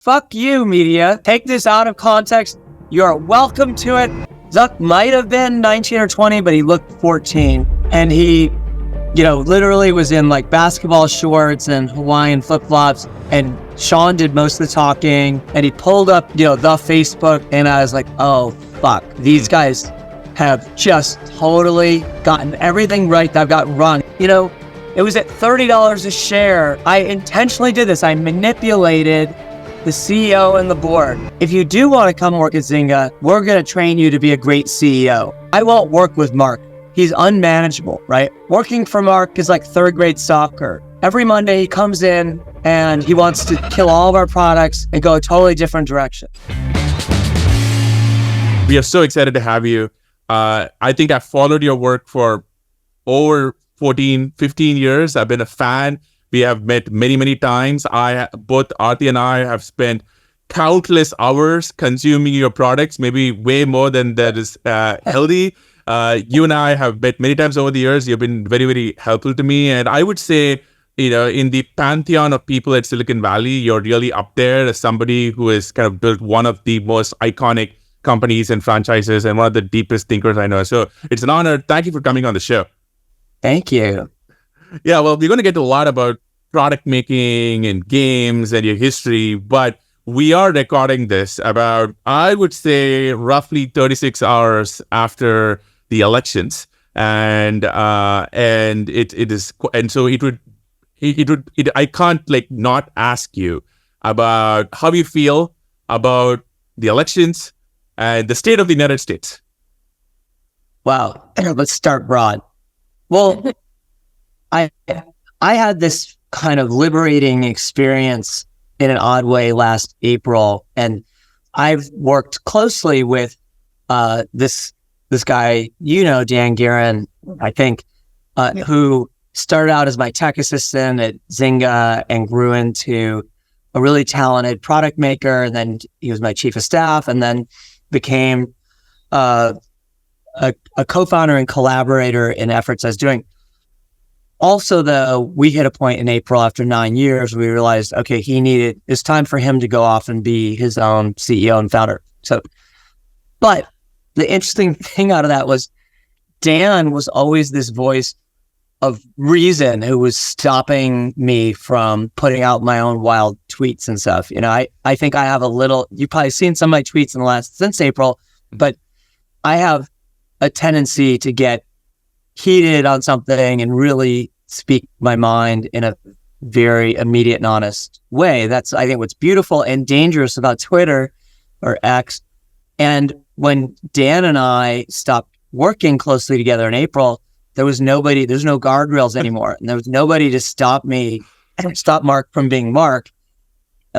fuck you, media. Take this out of context. You're welcome to it. Zuck might have been 19 or 20, but he looked 14. And he, literally was in like basketball shorts and Hawaiian flip-flops. And Sean did most of the talking. And he pulled up, the Facebook. And I was like, oh, fuck. These guys have just totally gotten everything right that I've got wrong. It was at $30 a share. I intentionally did this. I manipulated the CEO and the board. If you do want to come work at Zynga, we're going to train you to be a great CEO. I won't work with Mark. He's unmanageable, right? Working for Mark is like third grade soccer. Every Monday he comes in and he wants to kill all of our products and go a totally different direction. We are so excited to have you. I think I've followed your work for over 14, 15 years. I've been a fan. We have met many, many times. Both Aarthi and I have spent countless hours consuming your products, maybe way more than that is healthy. You and I have met many times over the years. You've been very, very helpful to me. And I would say, in the pantheon of people at Silicon Valley, you're really up there as somebody who has kind of built one of the most iconic companies and franchises and one of the deepest thinkers I know. So it's an honor. Thank you for coming on the show. Thank you. Yeah, well, we're going to get to a lot about product making and games and your history, but we are recording this about, I would say, roughly 36 hours after the elections, and it is, and so it would I can't not ask you about how you feel about the elections and the state of the United States. Wow, let's start broad. Well, I had this kind of liberating experience in an odd way last April, and I've worked closely with this guy, Dan Guerin, I think, who started out as my tech assistant at Zynga and grew into a really talented product maker. And then he was my chief of staff, and then became a co-founder and collaborator in efforts I was doing. Also, though, we hit a point in April after 9 years, we realized, okay, it's time for him to go off and be his own CEO and founder. But the interesting thing out of that was Dan was always this voice of reason who was stopping me from putting out my own wild tweets and stuff. I think I have you've probably seen some of my tweets since April, but I have a tendency to get heated on something and really speak my mind in a very immediate and honest way. That's, I think, what's beautiful and dangerous about Twitter or X. And when Dan and I stopped working closely together in April, there's no guardrails anymore. And there was nobody to stop Mark from being Mark,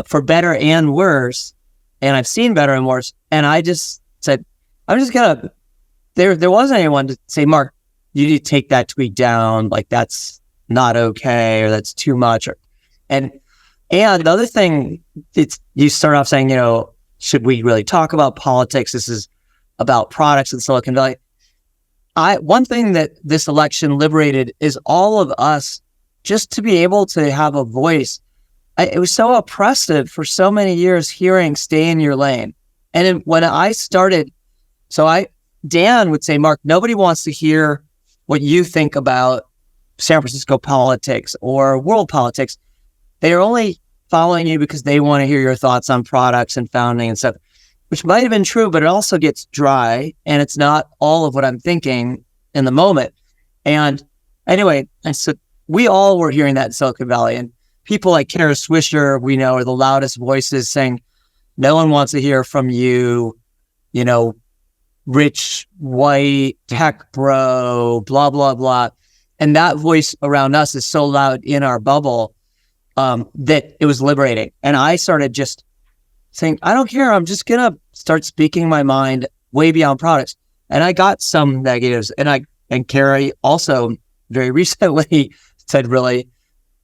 for better and worse. And I've seen better and worse. And I just said, there wasn't anyone to say, Mark, you need to take that tweet down. Like, that's not okay, or that's too much. And the other thing, you start off saying, should we really talk about politics? This is about products in Silicon Valley. One thing that this election liberated is all of us just to be able to have a voice. It was so oppressive for so many years hearing stay in your lane. And when I started, Dan would say, Mark, nobody wants to hear what you think about San Francisco politics or world politics. They are only following you because they want to hear your thoughts on products and founding and stuff, which might have been true, but it also gets dry and it's not all of what I'm thinking in the moment. And anyway, so we all were hearing that in Silicon Valley, and people like Kara Swisher, we know, are the loudest voices saying, no one wants to hear from you, rich, white, tech bro, blah, blah, blah. And that voice around us is so loud in our bubble that it was liberating. And I started just saying, I don't care. I'm just going to start speaking my mind way beyond products. And I got some negatives. And Carrie also very recently said really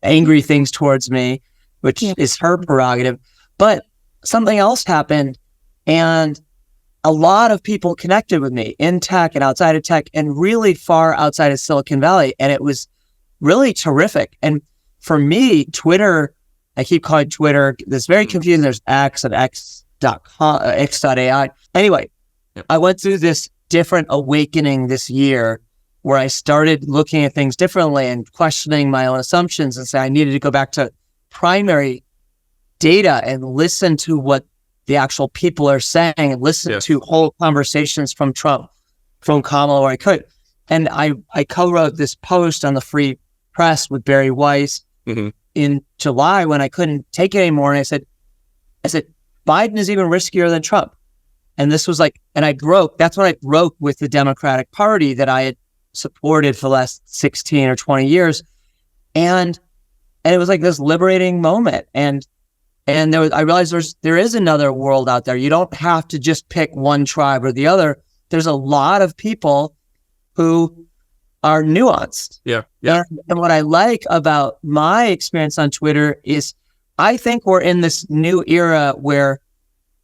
angry things towards me, which is her prerogative. But something else happened, and a lot of people connected with me in tech and outside of tech and really far outside of Silicon Valley. And it was really terrific. And for me, Twitter I keep calling Twitter. It's very confusing. There's X and X.com, X.ai. Anyway, I went through this different awakening this year where I started looking at things differently and questioning my own assumptions and say I needed to go back to primary data and listen to what the actual people are saying and listen to whole conversations from Trump, from Kamala where I could. And I co-wrote this post on the Free Press with Barry Weiss in July when I couldn't take it anymore. And I said, Biden is even riskier than Trump. And this was like, and that's when I broke with the Democratic Party that I had supported for the last 16 or 20 years. And it was like this liberating moment. And I realized there is another world out there. You don't have to just pick one tribe or the other. There's a lot of people who are nuanced. Yeah. And what I like about my experience on Twitter is I think we're in this new era where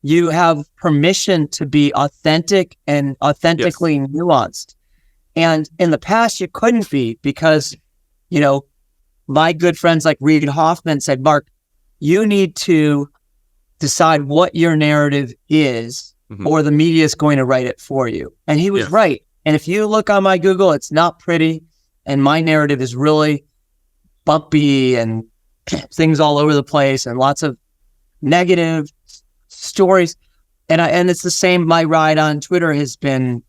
you have permission to be authentic and authentically nuanced. And in the past, you couldn't be because, my good friends like Reid Hoffman said, Mark, you need to decide what your narrative is or the media is going to write it for you. And he was right. And if you look on my Google, it's not pretty. And my narrative is really bumpy and things all over the place and lots of negative stories. And it's the same. My ride on Twitter has been,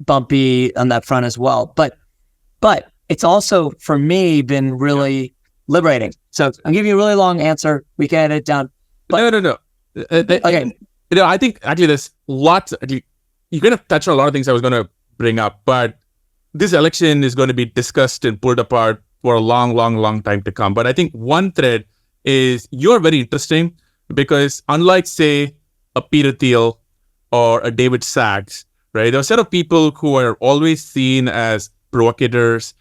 bumpy on that front as well. But it's also, for me, been really liberating. So I'm giving you a really long answer. We can edit it down. But, no. Okay. I think actually there's lots. You're going to touch on a lot of things I was going to bring up, but this election is going to be discussed and pulled apart for a long, long, long time to come. But I think one thread is you're very interesting because unlike, say, a Peter Thiel or a David Sachs, right? There are a set of people who are always seen as provocators,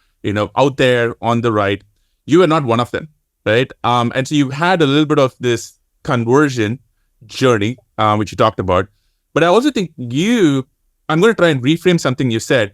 out there on the right. You are not one of them, right? And so you've had a little bit of this conversion journey, which you talked about. But I also think I'm going to try and reframe something you said.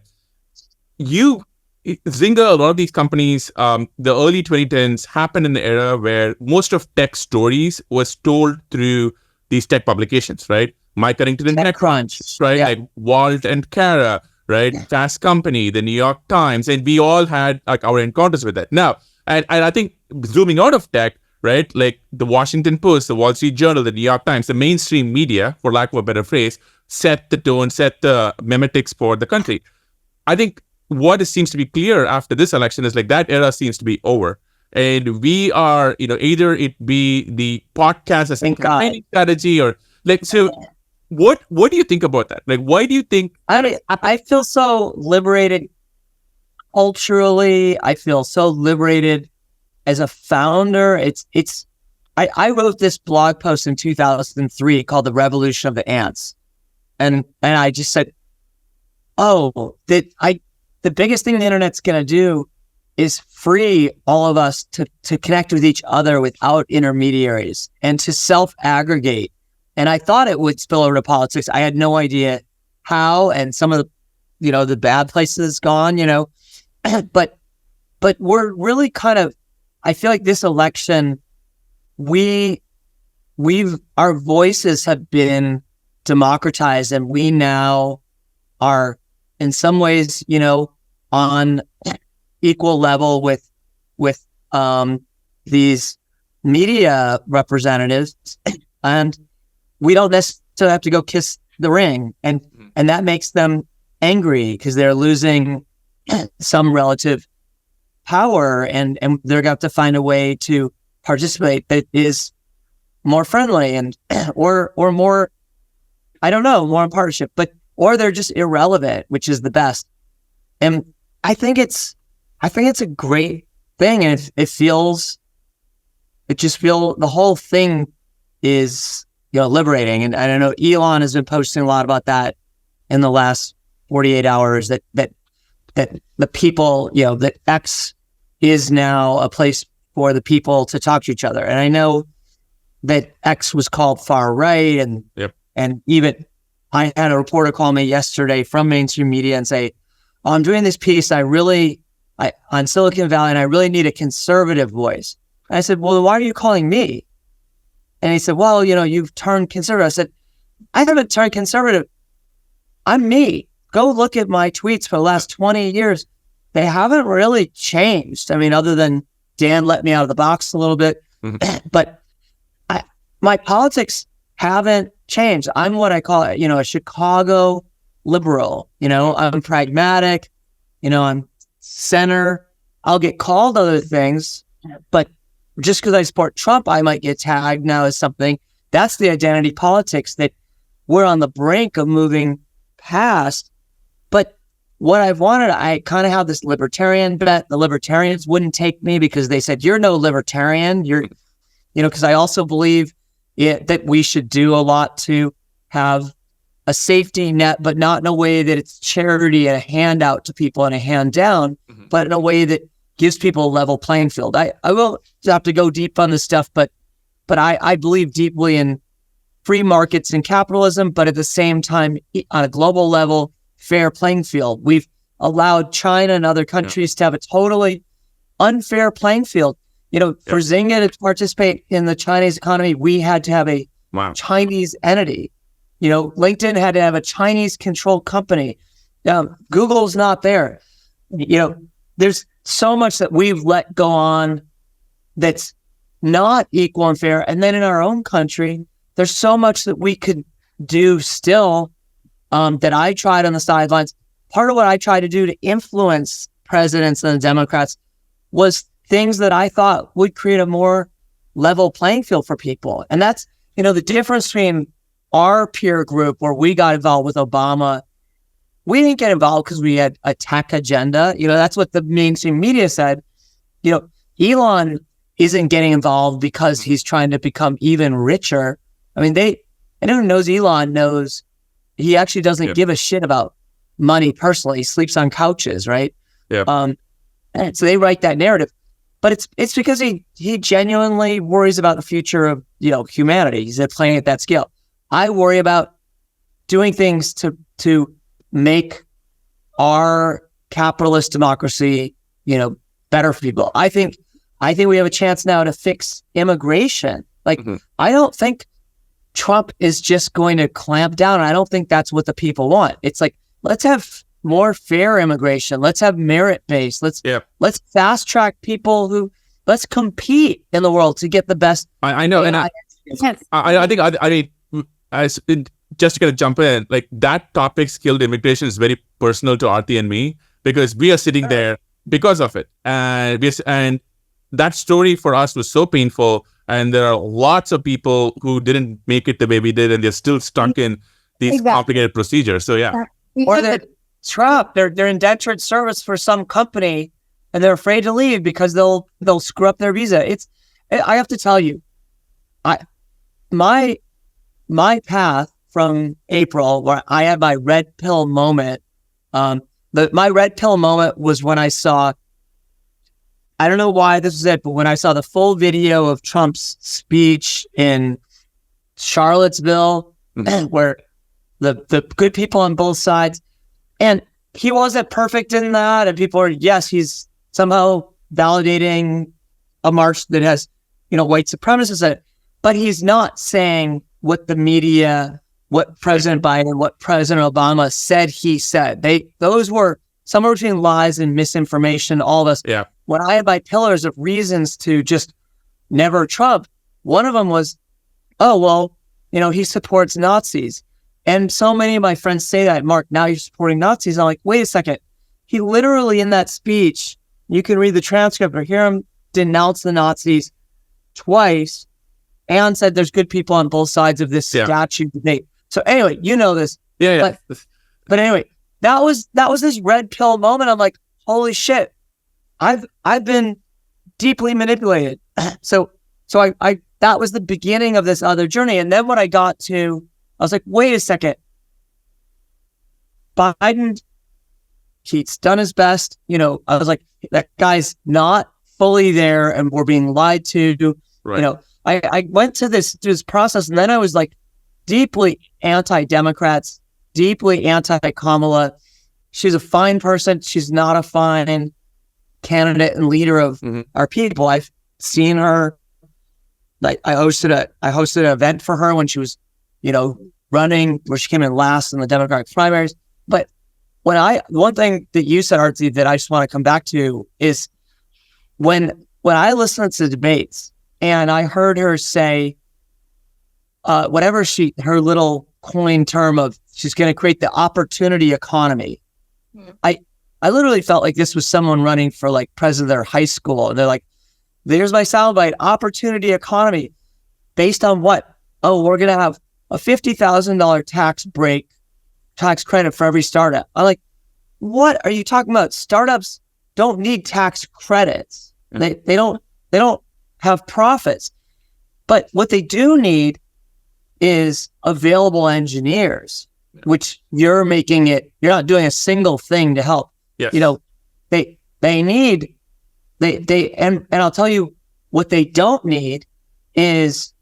Zynga, a lot of these companies, the early 2010s happened in the era where most of tech stories was told through these tech publications, right? Mike Carrington and TechCrunch, right? Yeah. Like Walt and Kara, right? Fast Company, the New York Times, and we all had like our encounters with that. Now, and I think zooming out of tech, right? Like the Washington Post, the Wall Street Journal, the New York Times, the mainstream media, for lack of a better phrase, set the tone, set the memetics for the country. I think what seems to be clear after this election is like that era seems to be over. And we are, either it be the podcast as a campaigning strategy or like, so what do you think about that? Like, why do you think? I feel so liberated culturally. I feel so liberated as a founder. I wrote this blog post in 2003 called The Revolution of the Ants. And I just said, the biggest thing the internet's going to do is free all of us to connect with each other without intermediaries and to self-aggregate. And I thought it would spill over to politics. I had no idea how, and some of the, the bad places it's gone, but we're really kind of, I feel like this election, our voices have been democratized and we now are in some ways, on equal level with these media representatives, and we don't necessarily have to go kiss the ring, and that makes them angry because they're losing some relative power, and they're going to have to find a way to participate that is more friendly and or more, I don't know, more in partnership, or they're just irrelevant, which is the best. And I think it's a great thing, and the whole thing is, liberating. And I don't know, Elon has been posting a lot about that in the last 48 hours, that the people, that X is now a place for the people to talk to each other. And I know that X was called far right, and even I had a reporter call me yesterday from mainstream media and say, I'm doing this piece on Silicon Valley, and I really need a conservative voice. And I said, well, why are you calling me? And he said, well, you've turned conservative. I said, I haven't turned conservative. I'm me. Go look at my tweets for the last 20 years. They haven't really changed. I mean, other than Dan let me out of the box a little bit. But my politics haven't changed. I'm what I call it, a Chicago liberal. I'm pragmatic. I'm center. I'll get called other things, but just because I support Trump, I might get tagged now as something. That's the identity politics that we're on the brink of moving past. But what I've wanted, I kind of have this libertarian bet. The libertarians wouldn't take me because they said, you're no libertarian. You're, because I also believe that we should do a lot to have a safety net, but not in a way that it's charity and a handout to people and a hand down, but in a way that gives people a level playing field. I will have to go deep on this stuff, but I believe deeply in free markets and capitalism, but at the same time, on a global level, fair playing field. We've allowed China and other countries to have a totally unfair playing field. For Zynga to participate in the Chinese economy, we had to have a Chinese entity. LinkedIn had to have a Chinese controlled company. Google's not there. There's so much that we've let go on that's not equal and fair. And then in our own country, there's so much that we could do still that I tried on the sidelines. Part of what I tried to do to influence presidents and the Democrats was things that I thought would create a more level playing field for people. And that's, the difference between our peer group where we got involved with Obama. We didn't get involved because we had a tech agenda. That's what the mainstream media said. Elon isn't getting involved because he's trying to become even richer. I mean, anyone who knows Elon knows he actually doesn't give a shit about money personally. He sleeps on couches, right? And so they write that narrative. But it's because he genuinely worries about the future of, humanity. He's playing at that scale. I worry about doing things to make our capitalist democracy, better for people. I think we have a chance now to fix immigration. I don't think Trump is just going to clamp down. I don't think that's what the people want. It's like, let's have more fair immigration. Let's have merit-based. Let's fast track people let's compete in the world to get the best. I know. And I think just to kind of jump in, like that topic, skilled immigration, is very personal to Aarthi and me because we are sitting there because of it. And that story for us was so painful. And there are lots of people who didn't make it the way we did, and they're still stuck in these complicated procedures. So or they're trapped. They're indentured service for some company, and they're afraid to leave because they'll screw up their visa. I have to tell you, my path from April, where I had my red pill moment. My red pill moment was when I saw. I don't know why this is it, but when I saw the full video of Trump's speech in Charlottesville, where the good people on both sides, and he wasn't perfect in that, and people are, yes, he's somehow validating a march that has, white supremacists in it, but he's not saying what the media, what President Biden, what President Obama said he said. Those were somewhere between lies and misinformation, all of us. Yeah. When I had my pillars of reasons to just never Trump, one of them was, he supports Nazis. And so many of my friends say that, Mark, now you're supporting Nazis. I'm like, wait a second. He literally in that speech, you can read the transcript or hear him denounce the Nazis twice and said there's good people on both sides of this statue debate. So anyway, this. Yeah. But anyway, that was this red pill moment. I'm like, holy shit. I've been deeply manipulated. So I that was the beginning of this other journey. And then when I got to, I was like, wait a second. Biden, he's done his best. I was like, that guy's not fully there and we're being lied to. Right. I went to this process, and then I was like deeply anti-Democrats, deeply anti-Kamala. She's a fine person. She's not a fine candidate and leader of our people. I've seen her. Like I hosted an event for her when she was, running, where she came in last in the Democratic primaries. But one thing that you said, Aarthi, that I just want to come back to is when I listened to debates and I heard her say, whatever her little coin term of she's going to create the opportunity economy. I literally felt like this was someone running for like president of their high school. And they're like, there's my soundbite, opportunity economy. Based on what? Oh, we're going to have a $50,000 tax credit for every startup. I'm like, what are you talking about? Startups don't need tax credits. They don't have profits. But what they do need is available engineers, which you're not doing a single thing to help. Yes. And I'll tell you what they don't need is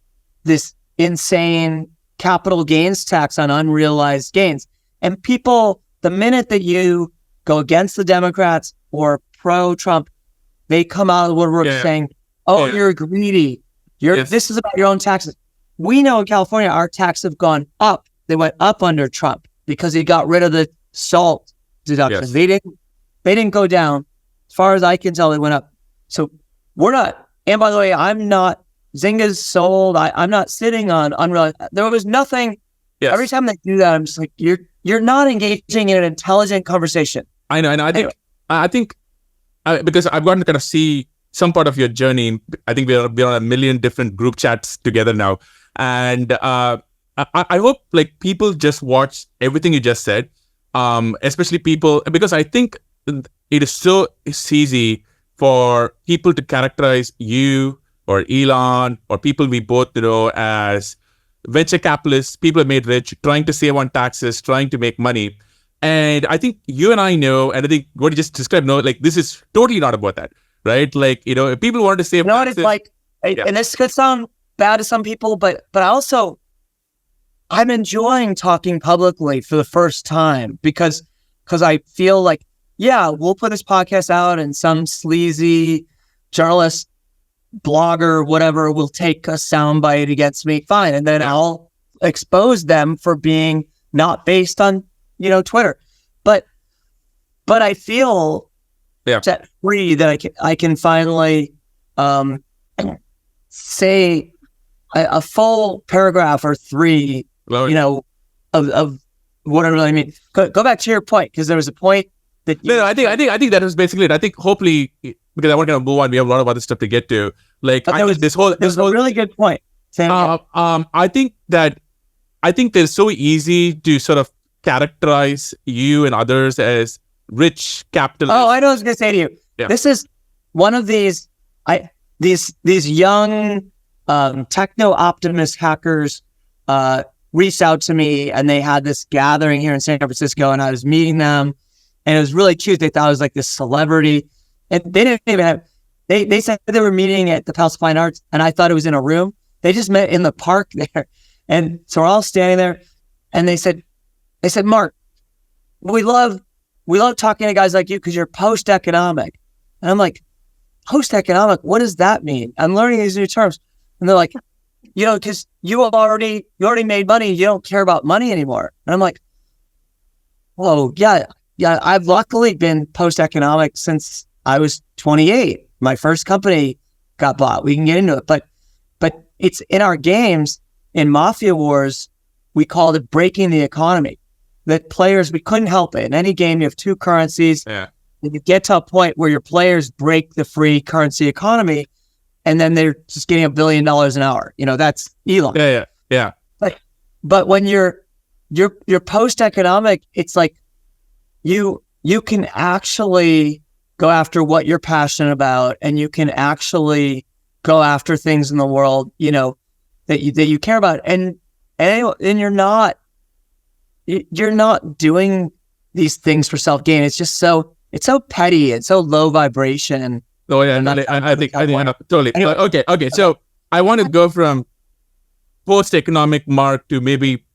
this insane capital gains tax on unrealized gains. And people, the minute that you go against the Democrats or pro-Trump, they come out of the woodwork saying, you're greedy. This is about your own taxes. We know in California, our taxes have gone up. They went up under Trump because he got rid of the SALT deductions. Yes. They didn't go down. As far as I can tell, they went up. So we're not, and by the way, I'm not, Zynga's sold. I'm not sitting on unrealized. There was nothing. Yes. Every time they do that, I'm just like, you're not engaging in an intelligent conversation. I know. And I think because I've gotten to kind of see some part of your journey. I think we're on a million different group chats together now. And I hope like people just watch everything you just said, especially people, because I think it's easy for people to characterize you or Elon or people we both know as venture capitalists, people who made rich, trying to save on taxes, trying to make money. And I think you and I know, and I think what you just described, like this is totally not about that, right? Like, if people want to save taxes. What it's like, and this could sound bad to some people, but I'm enjoying talking publicly for the first time because I feel like, we'll put this podcast out and some sleazy journalist, blogger, whatever, will take a soundbite against me. Fine. And then I'll expose them for being not based on, Twitter. But I feel set free that I can finally say a full paragraph or three, of what I really mean. Go back to your point, because there was a point that I think that was basically it. I think hopefully, because I want to kind of move on, we have a lot of other stuff to get to. Like this whole a really good point. I think they're so easy to sort of characterize you and others as rich capitalists. Oh, I know what I was going to say to you. Yeah. This is one of these young techno optimist hackers reached out to me, and they had this gathering here in San Francisco, and I was meeting them, and it was really cute. They thought I was like this celebrity, and they didn't even have. They said they were meeting at the Palace of Fine Arts, and I thought it was in a room. They just met in the park there, and so we're all standing there, and they said, Mark, we love talking to guys like you because you're post-economic. And I'm like, post-economic? What does that mean? I'm learning these new terms. And they're like, because you already made money. You don't care about money anymore. And I'm like, whoa, yeah. I've luckily been post-economic since I was 28. My first company got bought. We can get into it. But it's in our games, in Mafia Wars, we called it breaking the economy. That players, we couldn't help it. In any game, you have two currencies. Yeah. And you get to a point where your players break the free currency economy, and then they're just getting $1 billion an hour. That's Elon. Yeah. But when you're post-economic, it's like you can actually go after what you're passionate about, and you can actually go after things in the world, that you care about, and you're not doing these things for self-gain. It's just so petty and so low vibration. Oh yeah, I think totally. Anyway. Okay. So I want to go from post-economic Mark to maybe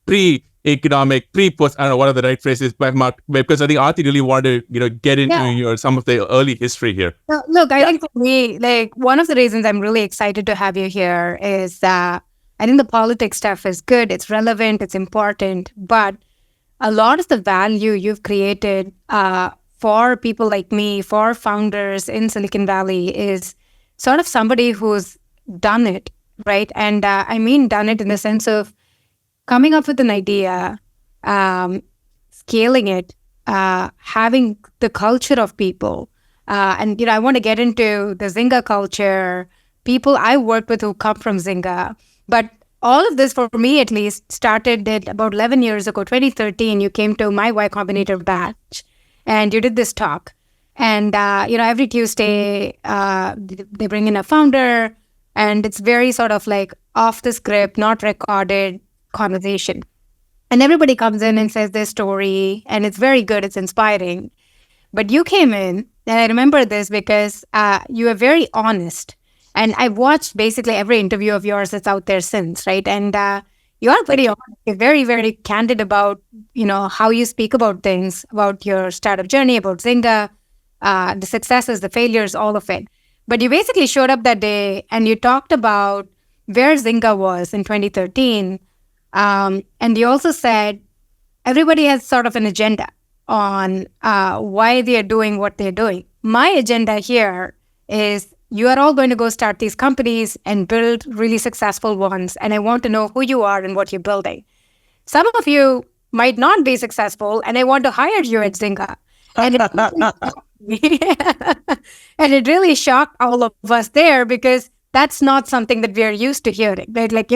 economic pre-post. I don't know what are the right phrases, but because I think Aarthi really wanted to, get into some of the early history here. No, look, I think for me, like one of the reasons I'm really excited to have you here is that I think the politics stuff is good, it's relevant, it's important, but a lot of the value you've created for people like me, for founders in Silicon Valley, is sort of somebody who's done it, right? And I mean done it in the sense of coming up with an idea, scaling it, having the culture of people. And, I want to get into the Zynga culture, people I worked with who come from Zynga. But all of this, for me at least, started at about 11 years ago, 2013. You came to my Y Combinator batch and you did this talk. And, every Tuesday, they bring in a founder, and it's very sort of like off the script, not recorded conversation. And everybody comes in and says their story, and it's very good, it's inspiring. But you came in, and I remember this because you were very honest. And I've watched basically every interview of yours that's out there since, right? And you are pretty honest. You're very, very candid about, how you speak about things, about your startup journey, about Zynga, the successes, the failures, all of it. But you basically showed up that day and you talked about where Zynga was in 2013. And you also said everybody has sort of an agenda on why they are doing what they're doing. My agenda here is you are all going to go start these companies and build really successful ones. And I want to know who you are and what you're building. Some of you might not be successful, and I want to hire you at Zynga. And it really shocked all of us there, because that's not something that we are used to hearing, right? Like,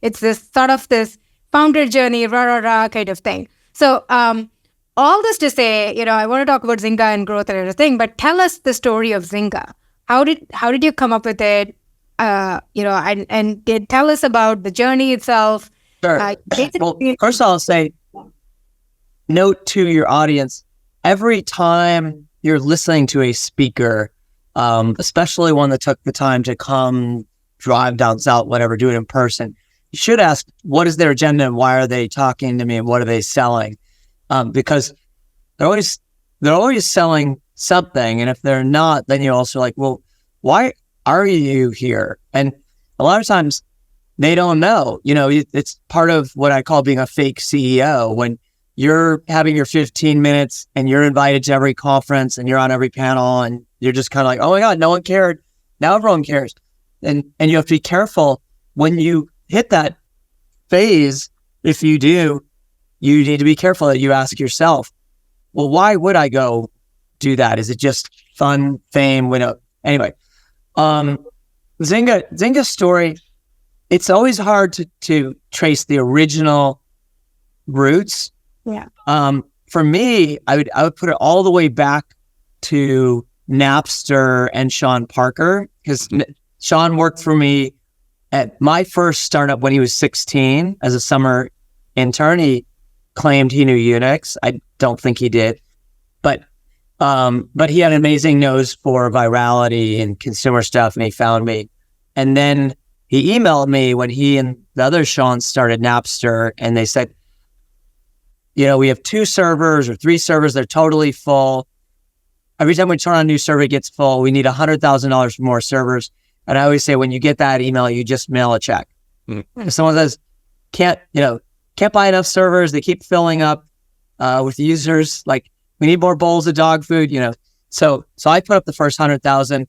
it's this sort of this founder journey, rah kind of thing. So all this to say, I want to talk about Zynga and growth and everything, but tell us the story of Zynga. How did you come up with it? And tell us about the journey itself. Sure. Well, first I'll say, note to your audience, every time you're listening to a speaker, especially one that took the time to come drive down south, whatever, do it in person, you should ask, what is their agenda and why are they talking to me and what are they selling? Because they're always selling something. And if they're not, then you're also like, well, why are you here? And a lot of times they don't know, it's part of what I call being a fake CEO. When you're having your 15 minutes and you're invited to every conference and you're on every panel and you're just kind of like, oh my God, no one cared. Now everyone cares. And you have to be careful when you hit that phase. If you do, you need to be careful that you ask yourself, well, why would I go do that? Is it just fun, fame? Anyway, Zynga's story, it's always hard to trace the original roots. Yeah. For me, I would put it all the way back to Napster and Sean Parker, because Sean worked for me at my first startup when he was 16 as a summer intern. He claimed he knew Unix. I don't think he did, but he had an amazing nose for virality and consumer stuff, and he found me. And then he emailed me when he and the other Sean started Napster, and they said, we have 2 servers or 3 servers. They're totally full. Every time we turn on a new server, it gets full. We need $100,000 for more servers. And I always say, when you get that email, you just mail a check. If someone says, can't buy enough servers, they keep filling up with users, like, we need more bowls of dog food, So I put up the first 100,000.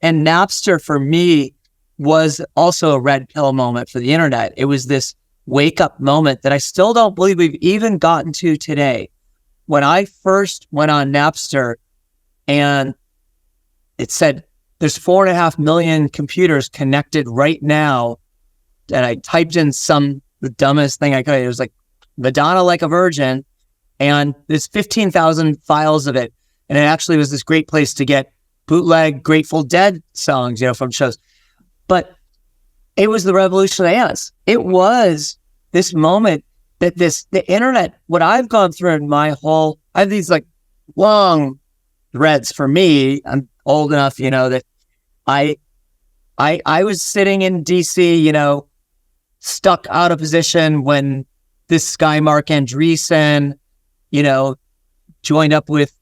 And Napster for me was also a red pill moment for the internet. It was this wake up moment that I still don't believe we've even gotten to today. When I first went on Napster and it said there's 4.5 million computers connected right now, and I typed in the dumbest thing I could. It was like Madonna like a virgin, and there's 15,000 files of it. And it actually was this great place to get bootleg Grateful Dead songs, from shows. But it was the revolution of us. It was this moment that the internet, what I've gone through in I have these like long threads for me. I'm old enough, that I was sitting in DC, stuck out of position when this guy, Mark Andreessen, joined up with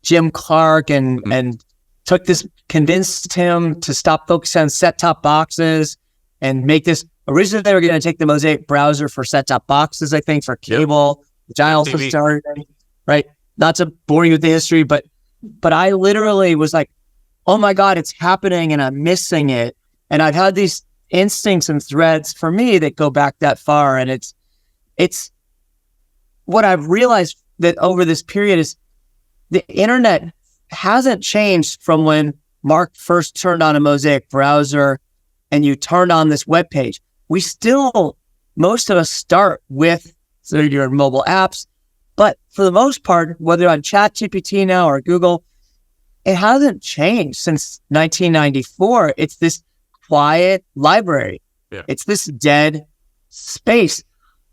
Jim Clark and convinced him to stop focusing on set-top boxes and make this. Originally, they were going to take the Mosaic browser for set-top boxes, I think, for cable, which I also started, right? Not to bore you with the history, but I literally was like, oh my God, it's happening and I'm missing it. And I've had these instincts and threads for me that go back that far. And it's what I've realized that over this period is the internet hasn't changed from when Mark first turned on a Mosaic browser and you turned on this web page. We still, most of us start with your mobile apps, but for the most part, whether on ChatGPT now or Google, it hasn't changed since 1994. It's this quiet library. Yeah. It's this dead space.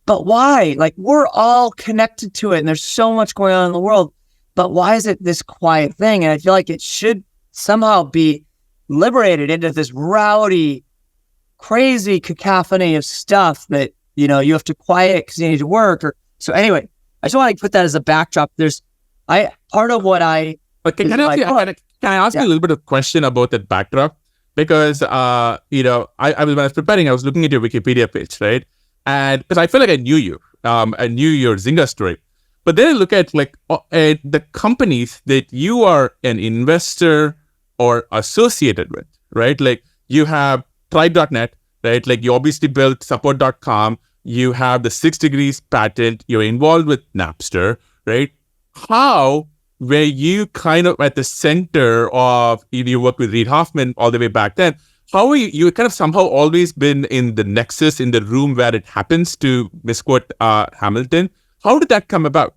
But why? Like, we're all connected to it and there's so much going on in the world. But why is it this quiet thing? And I feel like it should somehow be liberated into this rowdy, crazy cacophony of stuff that, you have to quiet because you need to work. So anyway, I just want to put that as a backdrop. Part of what I... But can I ask you a little bit of question about that backdrop? Because, I was, when I was preparing, I was looking at your Wikipedia page, right? And because I feel like I knew you, I knew your Zynga story. But then I look at the companies that you are an investor or associated with, right? Like you have Tribe.net, right? Like you obviously built support.com. You have the 6 Degrees patent. You're involved with Napster, right? How were you kind of at the center of, you worked with Reid Hoffman all the way back then. How are you kind of somehow always been in the nexus, in the room where it happens, to misquote Hamilton. How did that come about?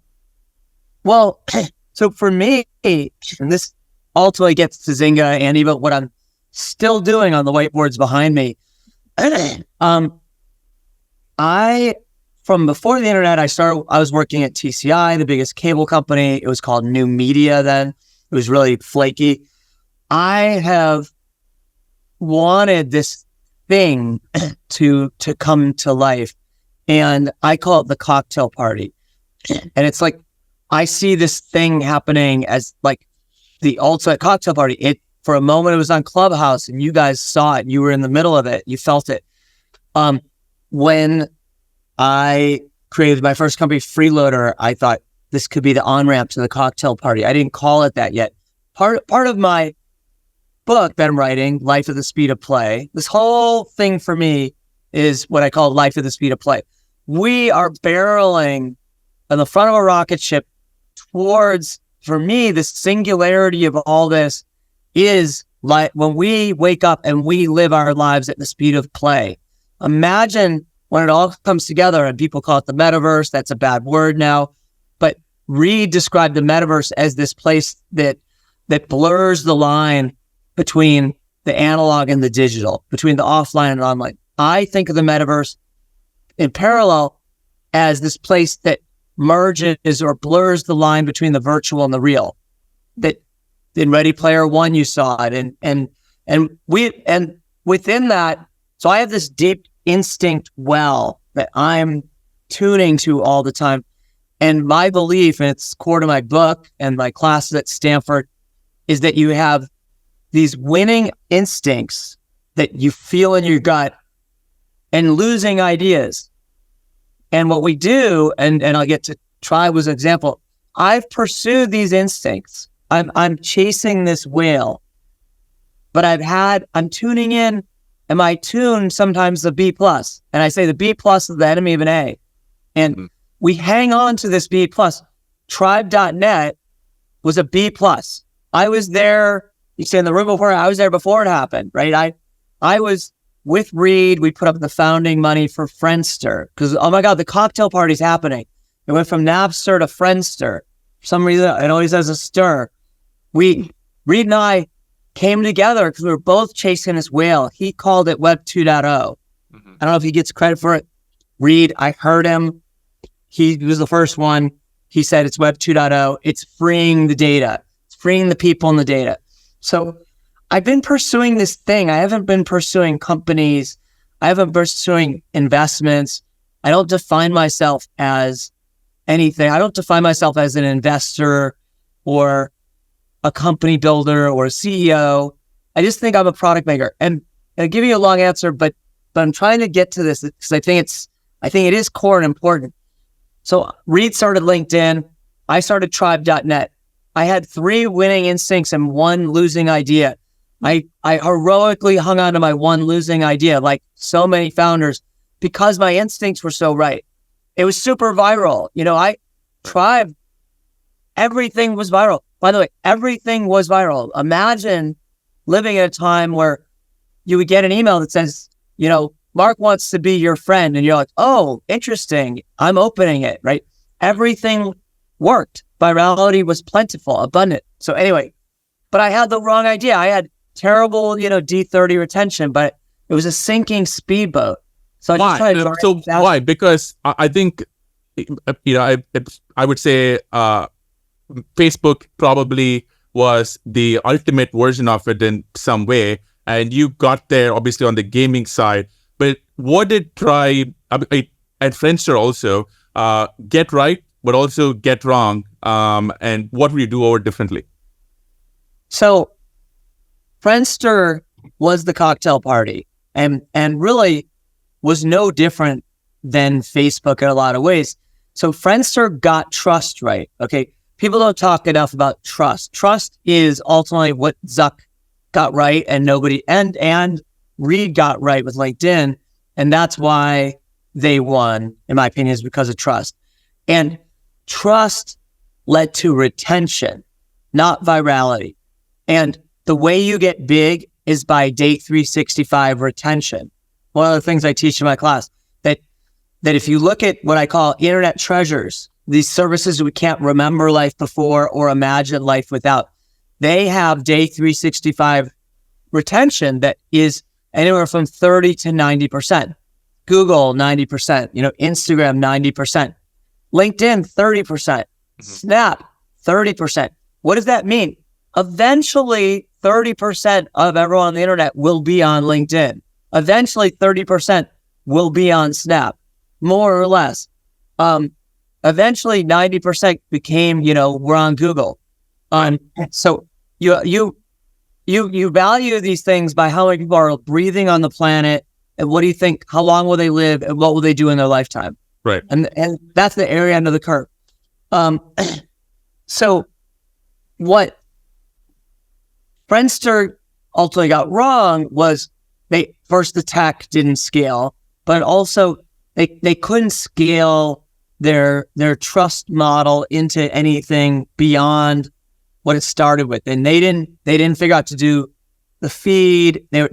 Well, so for me, and this ultimately gets to Zynga and even what I'm still doing on the whiteboards behind me. From before the internet, I was working at TCI, the biggest cable company. It was called New Media then. It was really flaky. I have wanted this thing to come to life, and I call it the cocktail party. And it's like, I see this thing happening as like the ultimate cocktail party. For a moment, it was on Clubhouse, and you guys saw it. You were in the middle of it. You felt it. When I created my first company, Freeloader, I thought this could be the on-ramp to the cocktail party. I didn't call it that yet. Part of my book that I'm writing, Life at the Speed of Play, this whole thing for me is what I call Life at the Speed of Play. We are barreling on the front of a rocket ship towards, for me, the singularity of all this is like when we wake up and we live our lives at the speed of play. Imagine when it all comes together, and people call it the metaverse. That's a bad word now. But Reid described the metaverse as this place that blurs the line between the analog and the digital, between the offline and online. I think of the metaverse in parallel as this place that merges or blurs the line between the virtual and the real. That in Ready Player One, you saw it, and within that, so I have this deep instinct well that I'm tuning to all the time. And my belief, and it's core to my book and my classes at Stanford, is that you have these winning instincts that you feel in your gut and losing ideas. And what we do, and I'll get to Tribe as an example, I've pursued these instincts. I'm chasing this whale, but I'm tuning in. Am I tuned sometimes the B plus? And I say the B plus is the enemy of an A. And we hang on to this B plus. Tribe.net was a B plus. I was there, you say in the room before, I was there before it happened, right? I was with Reid. We put up the founding money for Friendster because, oh my God, the cocktail party's happening. It went from Napster to Friendster. For some reason, it always has a stir. Reid and I came together because we were both chasing this whale. He called it Web 2.0. I don't know if he gets credit for it. Reid, I heard him. He was the first one. He said it's Web 2.0. It's freeing the data. It's freeing the people and the data. So I've been pursuing this thing. I haven't been pursuing companies. I haven't been pursuing investments. I don't define myself as anything. I don't define myself as an investor or a company builder or a CEO. I just think I'm a product maker. And I'll give you a long answer, but I'm trying to get to this because I think it is core and important. So Reed started LinkedIn. I started tribe.net. I had 3 winning instincts and 1 losing idea. I heroically hung on to my 1 losing idea, like so many founders, because my instincts were so right. It was super viral. Tribe, everything was viral. By the way, everything was viral. Imagine living at a time where you would get an email that says, Mark wants to be your friend. And you're like, oh, interesting. I'm opening it, right? Everything worked. Virality was plentiful, abundant. So anyway, but I had the wrong idea. I had terrible, D30 retention, but it was a sinking speedboat. So why? Because I think, I would say Facebook probably was the ultimate version of it in some way. And you got there, obviously, on the gaming side. But what did Tribe and Friendster also get right, but also get wrong? And what would you do over differently? So Friendster was the cocktail party and really was no different than Facebook in a lot of ways. So Friendster got trust right. Okay. People don't talk enough about trust. Trust is ultimately what Zuck got right and Reed got right with LinkedIn. And that's why they won, in my opinion, is because of trust. And trust led to retention, not virality. And the way you get big is by day 365 retention. One of the things I teach in my class, that if you look at what I call internet treasures, these services we can't remember life before or imagine life without, they have day 365 retention that is anywhere from 30 to 90%. Google, 90%, Instagram, 90%, LinkedIn, 30%, Snap, 30%. What does that mean? Eventually, 30% of everyone on the internet will be on LinkedIn. Eventually, 30% will be on Snap, more or less. Eventually, 90% became, we're on Google. So you value these things by how many people are breathing on the planet, and what do you think? How long will they live, and what will they do in their lifetime? Right. And that's the area under the curve. So what Friendster ultimately got wrong was the tech didn't scale, but also they couldn't scale their trust model into anything beyond what it started with. And they didn't figure out to do the feed. But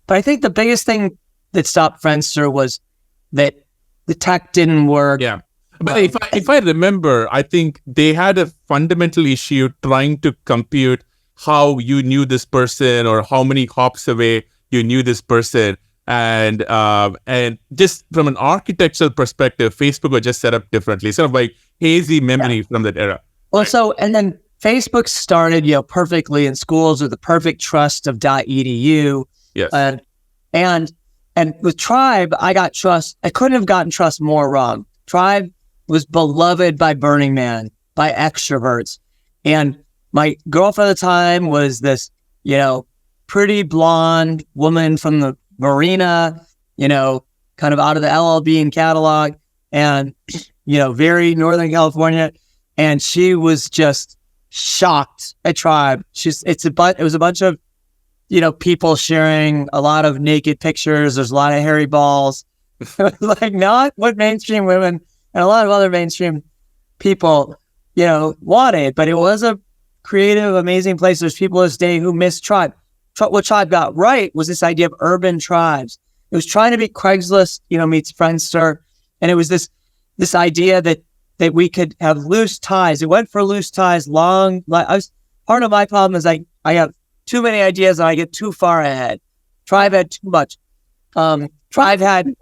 I think the biggest thing that stopped Friendster was that the tech didn't work. Yeah. But if I remember, I think they had a fundamental issue trying to compute how you knew this person or how many hops away you knew this person. And just from an architectural perspective, Facebook was just set up differently, sort of like hazy memory from that era. Well, and then Facebook started, perfectly in schools with the perfect trust of .edu. Yes. And with Tribe, I got trust. I couldn't have gotten trust more wrong. Tribe was beloved by Burning Man, by extroverts. And my girlfriend at the time was this, pretty blonde woman from the marina, kind of out of the LLB and catalog, and, very Northern California. And she was just shocked at Tribe. It was a bunch of, people sharing a lot of naked pictures. There's a lot of hairy balls, like not what mainstream women and a lot of other mainstream people, wanted, but it was a creative, amazing place. There's people this day who miss Tribe. What Tribe got right was this idea of urban tribes. It was trying to be Craigslist, meets Friendster. And it was this idea that we could have loose ties. It went for loose ties part of my problem is I have too many ideas and I get too far ahead. Tribe had too much. Tribe had...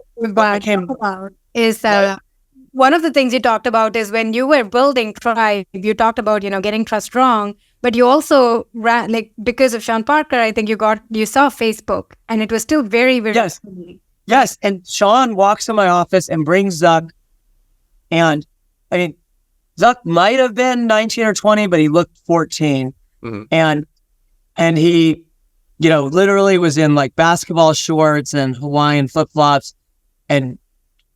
One of the things you talked about is when you were building Tribe, you talked about, getting trust wrong, but you also ran, because of Sean Parker, I think you saw Facebook, and it was still very, very yes. early. Yes. And Sean walks in my office and brings Zuck. And I mean, Zuck might have been 19 or 20, but he looked 14. Mhm. And he, literally was in like basketball shorts and Hawaiian flip-flops and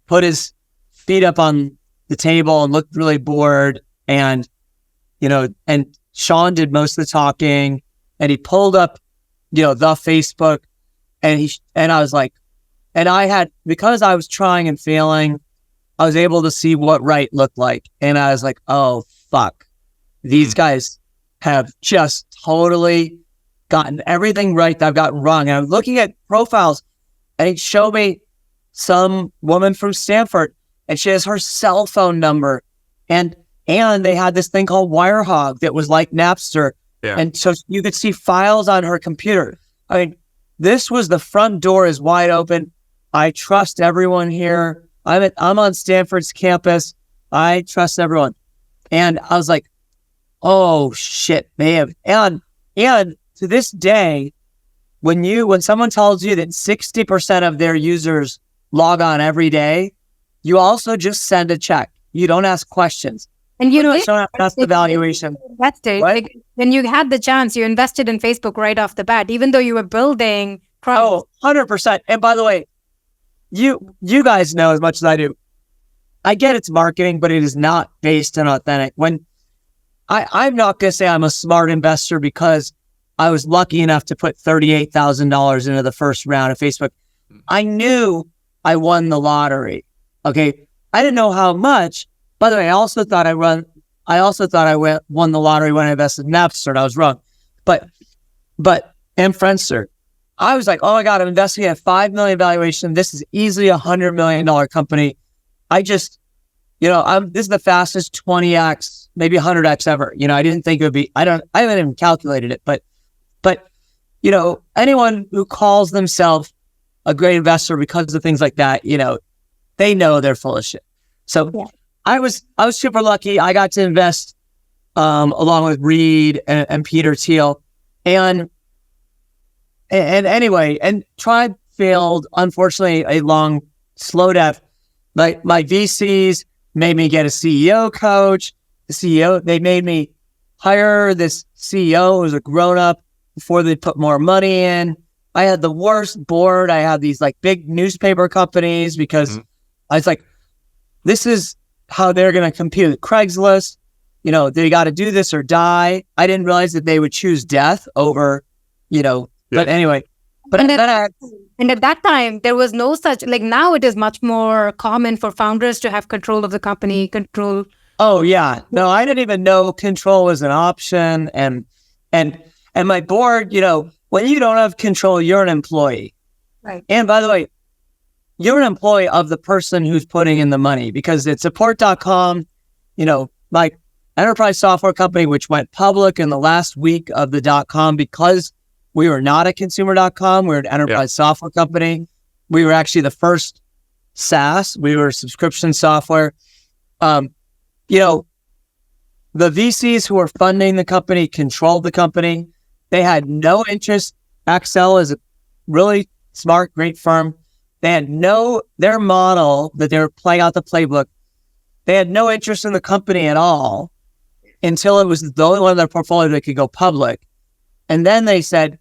put his feet up on the table and looked really bored. And, and Sean did most of the talking, and he pulled up, the Facebook, and I was like, and I had, because I was trying and failing, I was able to see what right looked like. And I was like, oh, fuck. These guys have just totally gotten everything right that I've gotten wrong. And I'm looking at profiles, and it showed me some woman from Stanford, and she has her cell phone number. And they had this thing called Wirehog that was like Napster. Yeah. And so you could see files on her computer. I mean, this was, the front door is wide open. I trust everyone here. I'm on Stanford's campus. I trust everyone. And I was like, oh shit, man. And to this day, when someone tells you that 60% of their users log on every day, you also just send a check. You don't ask questions. And that's the valuation. Invested. Like, when you had the chance, you invested in Facebook right off the bat, even though you were building products. Oh, 100%. And by the way, you guys know as much as I do. I get it's marketing, but it is not based on authentic. When I'm not going to say I'm a smart investor because I was lucky enough to put $38,000 into the first round of Facebook. I knew I won the lottery. Okay. I didn't know how much. By the way, I also thought I won the lottery when I invested in Napster, and I was wrong. But and Friendster, I was like, oh my God, I'm investing at $5 million valuation. This is easily $100 million company. I just, this is the fastest 20x, maybe 100x ever. I didn't think it would be, I haven't even calculated it, but anyone who calls themselves a great investor because of things like that, they know they're full of shit. So yeah. I was super lucky. I got to invest along with Reed and Peter Thiel, and anyway, and Tribe failed, unfortunately, a long, slow death. My VCs made me get a CEO coach. The CEO, they made me hire this CEO who was a grown-up before they put more money in. I had the worst board. I had these like big newspaper companies because I was like, this is how they're going to compete with Craigslist. They got to do this or die. I didn't realize that they would choose death over, but anyway. But and at that time, there was no such, like now it is much more common for founders to have control of the company, control. Oh yeah. No, I didn't even know control was an option. And my board, when you don't have control, you're an employee. Right. And by the way, you're an employee of the person who's putting in the money, because it's support.com, my enterprise software company, which went public in the last week of the .com because we were not a consumer.com. We're an enterprise software company. We were actually the first SaaS. We were subscription software. The VCs who were funding the company controlled the company. They had no interest. Accel is a really smart, great firm. They had their model that they were playing out the playbook. They had no interest in the company at all until it was the only one in their portfolio that could go public. And then they said,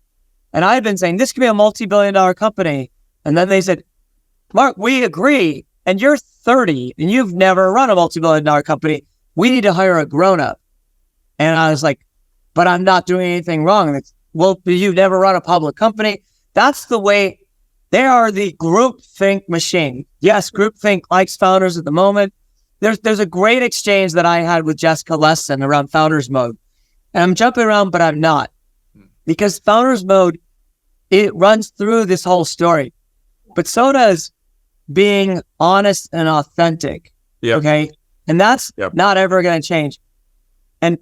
and I've been saying, this could be a multi-billion-dollar company. And then they said, Mark, we agree. And you're 30 and you've never run a multi-billion-dollar company. We need to hire a grown-up. And I was like, but I'm not doing anything wrong. And it's, well, you've never run a public company. That's the way. They are the groupthink machine. Yes, groupthink likes founders at the moment. There's a great exchange that I had with Jessica Lesson around Founders Mode. And I'm jumping around, but I'm not. Because Founders Mode, it runs through this whole story. But so does being honest and authentic. Yep. Okay? And that's not ever going to change. And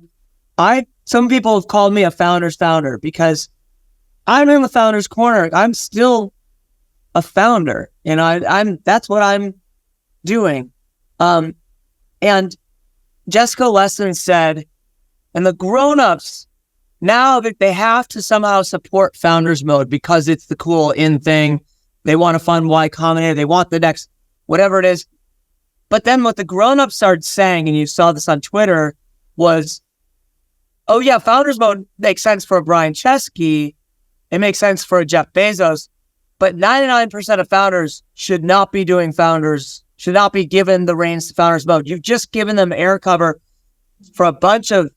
some people have called me a founder's founder because I'm in the founder's corner. I'm still a founder, and that's what I'm doing. And Jessica Lesson said, and the grown-ups, now that they have to somehow support Founders Mode because it's the cool in thing, They want to fund Y Combinator. They want the next, whatever it is. But then what the grown-ups started saying, and you saw this on Twitter, was, oh yeah, founders mode makes sense for a Brian Chesky. It makes sense for a Jeff Bezos. But 99% of founders should not be given the reins to founders mode. You've just given them air cover for a bunch of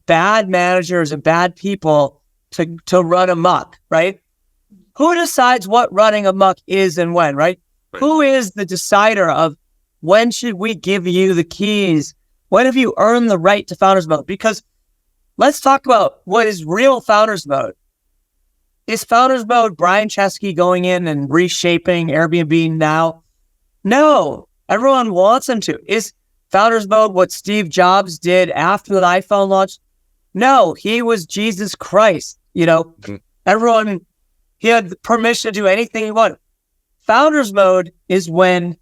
bad managers and bad people to run amok, right? Who decides what running amok is and when, right? Who is the decider of when should we give you the keys? When have you earned the right to founders mode? Because let's talk about what is real founders mode. Is founders mode Brian Chesky going in and reshaping Airbnb now? No, everyone wants him to. Is founders mode what Steve Jobs did after the iPhone launched? No, he was Jesus Christ. Everyone, he had permission to do anything he wanted. Founders mode is when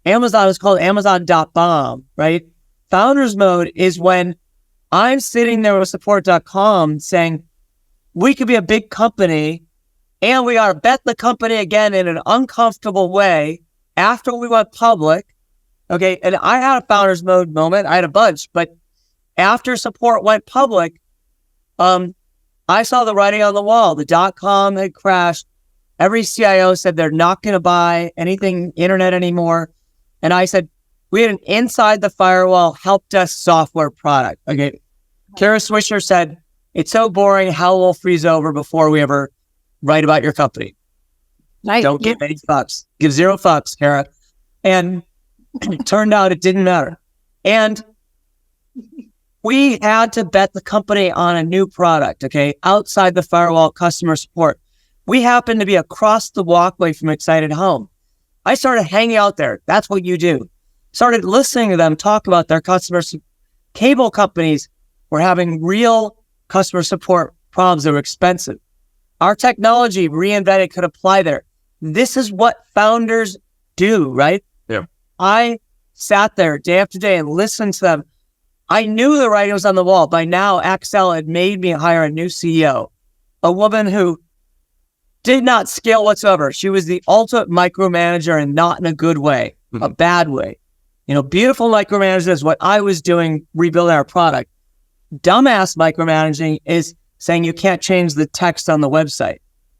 Amazon is called Amazon.bomb, right? Founders mode is when I'm sitting there with support.com saying, we could be a big company and we got to bet the company again in an uncomfortable way after we went public. Okay. And I had a founders mode moment. I had a bunch, but after support went public, I saw the writing on the wall. The .com had crashed. Every CIO said they're not going to buy anything internet anymore. And I said, we had an inside the firewall help desk software product. Okay. Kara Swisher said, it's so boring. Hell will freeze over before we ever write about your company. Right. Don't give any fucks. Give 0 fucks, Kara. And it turned out it didn't matter. And we had to bet the company on a new product, okay? Outside the firewall, customer support. We happened to be across the walkway from Excited Home. I started hanging out there. That's what you do. Started listening to them talk about their customers. Cable companies were having real customer support problems that were expensive. Our technology reinvented could apply there. This is what founders do, right? Yeah. I sat there day after day and listened to them. I knew the writing was on the wall. By now, Axel had made me hire a new CEO, a woman who did not scale whatsoever. She was the ultimate micromanager and not in a good way, a bad way. Beautiful micromanagement is what I was doing, rebuilding our product. Dumbass micromanaging is saying you can't change the text on the website,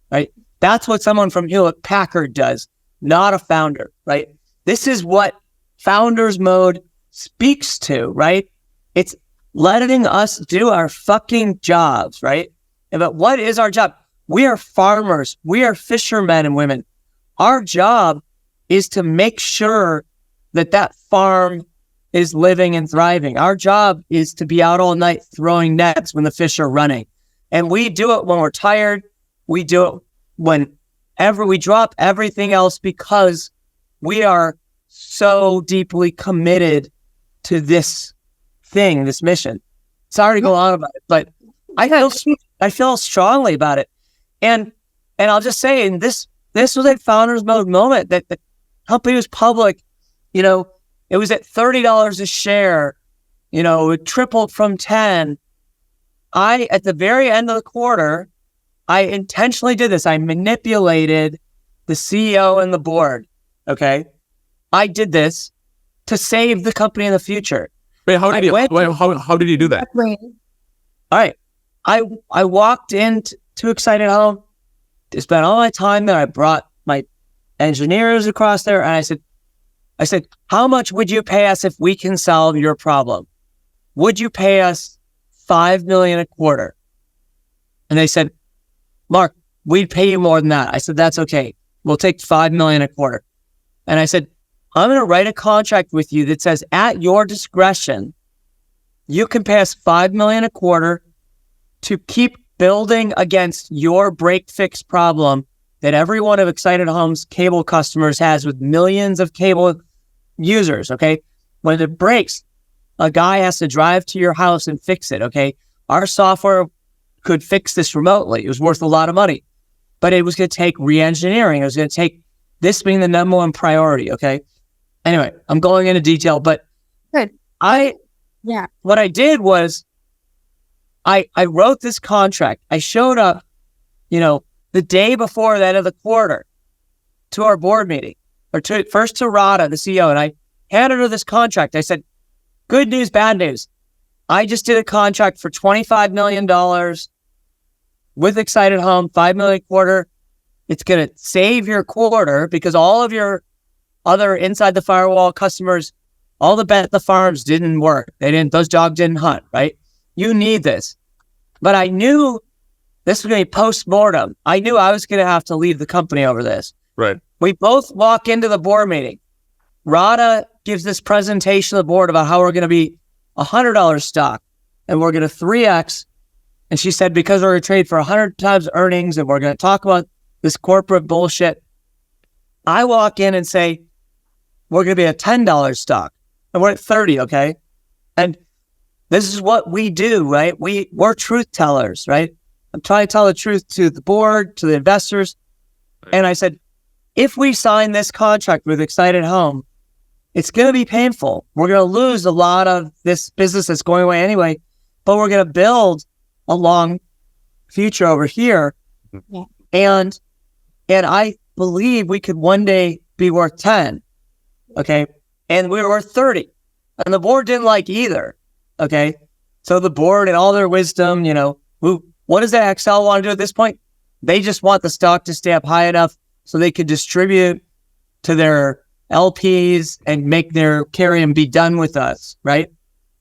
right? That's what someone from Hewlett Packard does, not a founder, right? This is what founders mode speaks to, right? It's letting us do our fucking jobs, right? But what is our job? We are farmers. We are fishermen and women. Our job is to make sure that farm is living and thriving. Our job is to be out all night throwing nets when the fish are running. And we do it when we're tired. We do it whenever we drop everything else because we are so deeply committed to this thing, this mission. Sorry to go on about it, but I feel strongly about it. And I'll just say, and this was a founders mode moment that the company was public. It was at $30 a share. It tripled from 10. At the very end of the quarter, I intentionally did this. I manipulated the CEO and the board. Okay. I did this to save the company in the future. Wait, how did you do that? Right. All right. I walked into Excited Home, spent all my time there. I brought my engineers across there and I said, how much would you pay us if we can solve your problem? Would you pay us $5 million a quarter? And they said, Mark, we'd pay you more than that. I said, that's okay. We'll take $5 million a quarter. And I said, I'm going to write a contract with you that says at your discretion, you can pay us $5 million a quarter to keep building against your break fix problem that every one of Excited Home's cable customers has with millions of cable users, okay? When it breaks, a guy has to drive to your house and fix it, okay? Our software could fix this remotely. It was worth a lot of money, but it was going to take re-engineering. It was going to take this being the number one priority, okay? Anyway, I'm going into detail, but good. What I did was I wrote this contract. I showed up, the day before the end of the quarter. to our board meeting, first to Radha, the CEO, and I handed her this contract. I said, good news, bad news. I just did a contract for $25 million with Excited Home, $5 million a quarter. It's going to save your quarter because all of your other inside the firewall customers, all the bet the farms didn't work. Those dogs didn't hunt, right? You need this. But I knew this was going to be post-mortem. I knew I was going to have to leave the company over this. Right. We both walk into the board meeting. Radha gives this presentation to the board about how we're going to be $100 stock and we're going to 3X. And she said, because we're going to trade for 100 times earnings and we're going to talk about this corporate bullshit. I walk in and say, we're going to be a $10 stock and we're at 30. Okay. And this is what we do, right? We're truth tellers, right? I'm trying to tell the truth to the board, to the investors. And I said, if we sign this contract with Excited Home, it's going to be painful. We're going to lose a lot of this business that's going away anyway, but we're going to build a long future over here. Yeah. And I believe we could one day be worth 10. Okay. And we were worth 30. And the board didn't like either. Okay. So the board and all their wisdom, what does that Excel want to do at this point? They just want the stock to stay up high enough so they could distribute to their LPs and make their carry and be done with us, right?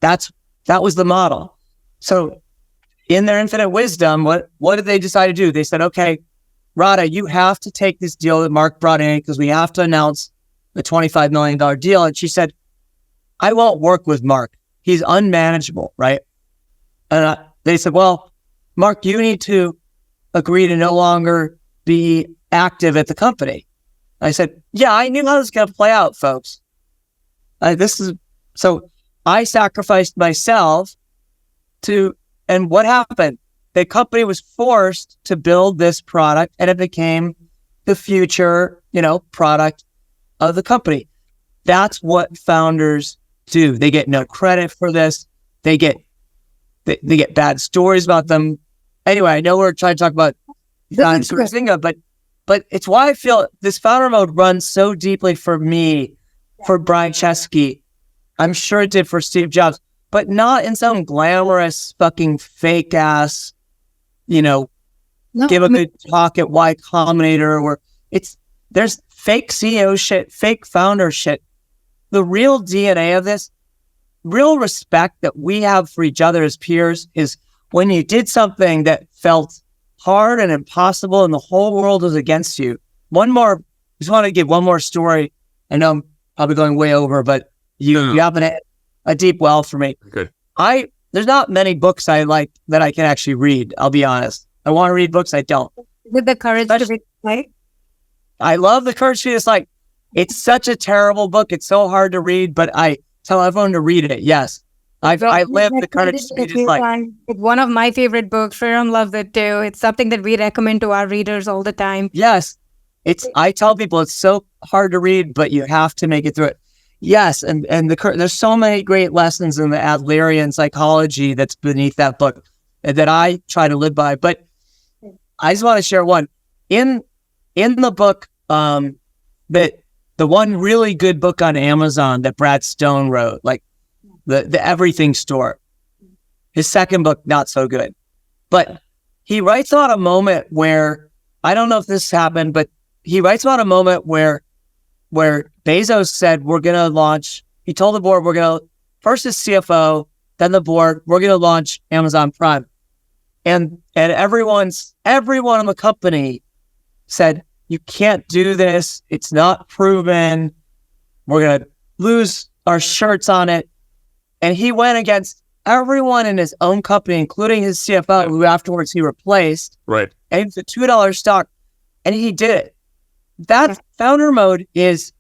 That was the model. So in their infinite wisdom, what did they decide to do? They said, okay, Radha, you have to take this deal that Mark brought in because we have to announce the $25 million deal. And she said, I won't work with Mark. He's unmanageable, right? And they said, well, Mark, you need to agree to no longer be active at the company. I said, yeah, I knew how this was going to play out, folks. So I sacrificed myself and what happened? The company was forced to build this product and it became the future, product of the company. That's what founders do. They get no credit for this. They get bad stories about them. Anyway, I know we're trying to talk about Zynga, but it's why I feel this founder mode runs so deeply for me, for Brian Chesky. I'm sure it did for Steve Jobs, but not in some glamorous fucking fake ass, give a good talk at Y Combinator where there's fake CEO shit, fake founder shit. The real DNA of this, real respect that we have for each other as peers is when you did something that felt hard and impossible and the whole world was against you. Just want to give one more story. I know I'm probably going way over, but you have a deep well for me. Good. There's not many books I like that I can actually read. I'll be honest. I want to read books. I don't. With the courage to be like. I love The Courage to Be Disliked. It's such a terrible book. It's so hard to read, but I tell everyone to read it. Yes. I live The Courage to Be Disliked. It's one of my favorite books. Sriram loves it too. It's something that we recommend to our readers all the time. Yes. I tell people it's so hard to read, but you have to make it through it. Yes. And there's so many great lessons in the Adlerian psychology that's beneath that book that I try to live by. But I just want to share one. In the book, that the one really good book on Amazon that Brad Stone wrote, like the Everything Store. His second book, not so good. But he writes about a moment where, I don't know if this happened, but he writes about a moment where Bezos said, he told the board, first as CFO, then the board, we're going to launch Amazon Prime. And everyone in the company said, you can't do this. It's not proven. We're going to lose our shirts on it. And he went against everyone in his own company, including his CFO, who afterwards he replaced. Right. And it's a $2 stock. And he did it. That founder mode is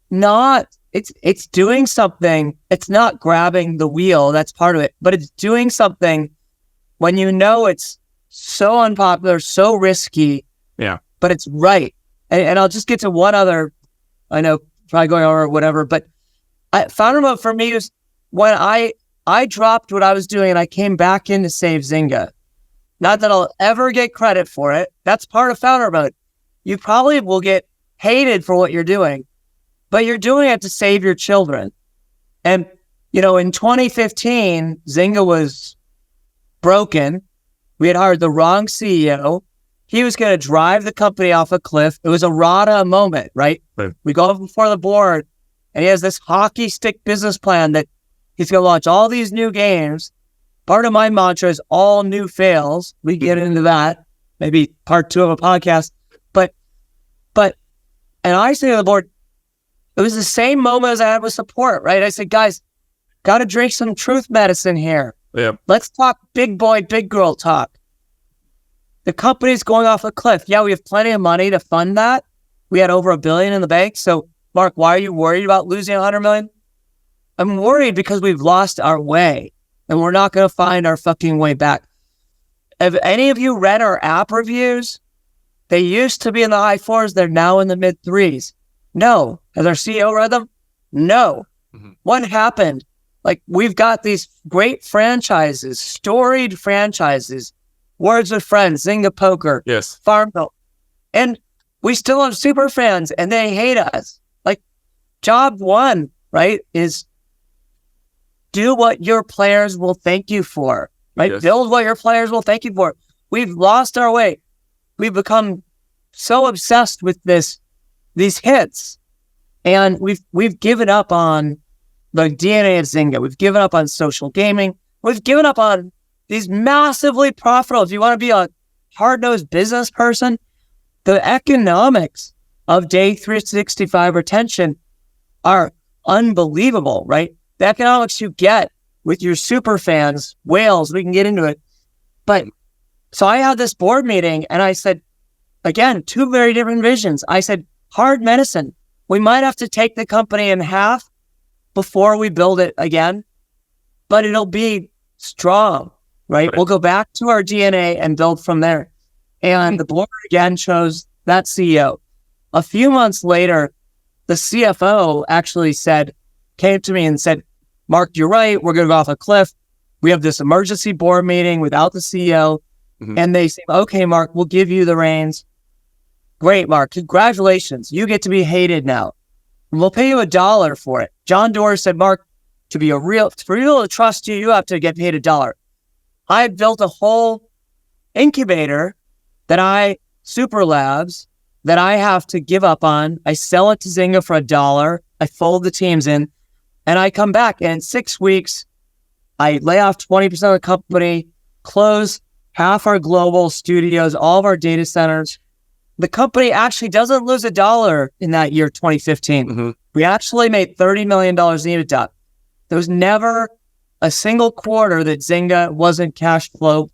not, it's doing something. It's not grabbing the wheel. That's part of it. But it's doing something when it's so unpopular, so risky. Yeah. But it's right. And I'll just get to one other, I know, probably going over whatever, but founder mode for me is when I dropped what I was doing and I came back in to save Zynga. Not that I'll ever get credit for it. That's part of founder mode. You probably will get hated for what you're doing, but you're doing it to save your children. And, in 2015, Zynga was broken. We had hired the wrong CEO. He was going to drive the company off a cliff. It was a RADA moment, right? We go before the board, and he has this hockey stick business plan that he's going to launch all these new games. Part of my mantra is all new fails. We get into that, maybe part 2 of a podcast. And I say to the board, it was the same moment as I had with support, right? I said, guys, got to drink some truth medicine here. Yeah. Let's talk big boy, big girl talk. The company's going off a cliff. Yeah, we have plenty of money to fund that. We had over $1 billion in the bank. So, Mark, why are you worried about losing $100 million? I'm worried because we've lost our way and we're not going to find our fucking way back. Have any of you read our app reviews? They used to be in the high 4s. They're now in the mid 3s. No. Has our CEO read them? No. Mm-hmm. What happened? Like, we've got these great franchises, storied franchises, Words with Friends, Zynga Poker, yes, Farmville. And we still have super fans and they hate us. Like, job 1, right, is do what your players will thank you for, right? Yes. Build what your players will thank you for. We've lost our way. We've become so obsessed with these hits, and we've given up on the DNA of Zynga. We've given up on social gaming. We've given up on these massively profitable. If you want to be a hard-nosed business person, the economics of day 365 retention are unbelievable, right? The economics you get with your super fans, whales, we can get into it. But so I had this board meeting and I said, again, 2 very different visions. I said, hard medicine. We might have to take the company in half before we build it again, but it'll be strong, right? We'll go back to our DNA and build from there. And the board again chose that CEO. A few months later, the CFO actually came to me and said, Mark, you're right. We're going to go off a cliff. We have this emergency board meeting without the CEO. Mm-hmm. And they say, okay, Mark, we'll give you the reins. Great, Mark. Congratulations. You get to be hated now. We'll pay you $1 for it. John Doerr said, Mark, for real to trust you, you have to get paid $1. I had built a whole incubator Super Labs, that I have to give up on. I sell it to Zynga for $1. I fold the teams in, and I come back. And in 6 weeks, I lay off 20% of the company, close half our global studios, all of our data centers. The company actually doesn't lose $1 in that year, 2015. Mm-hmm. We actually made $30 million in EBITDA. There was never a single quarter that Zynga wasn't cash flow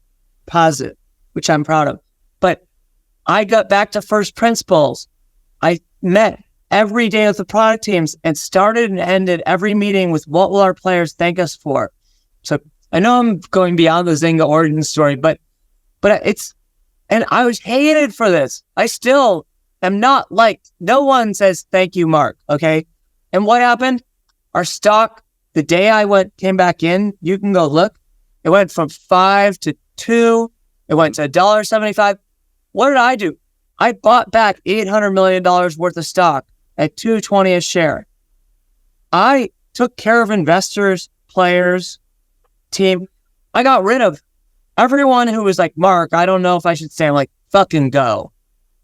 positive, which I'm proud of. But I got back to first principles. I met every day with the product teams and started and ended every meeting with what will our players thank us for. So I know I'm going beyond the Zynga origin story, but it's, and I was hated for this. I still am not liked. No one says, thank you, Mark. Okay. And what happened? Our stock, the day I came back in, you can go look. It went from 5 to 2. It went to $1.75. What did I do? I bought back $800 million worth of stock at $2.20 a share. I took care of investors, players, team. I got rid of everyone who was like, Mark, I don't know if I should say, I'm like, fucking go.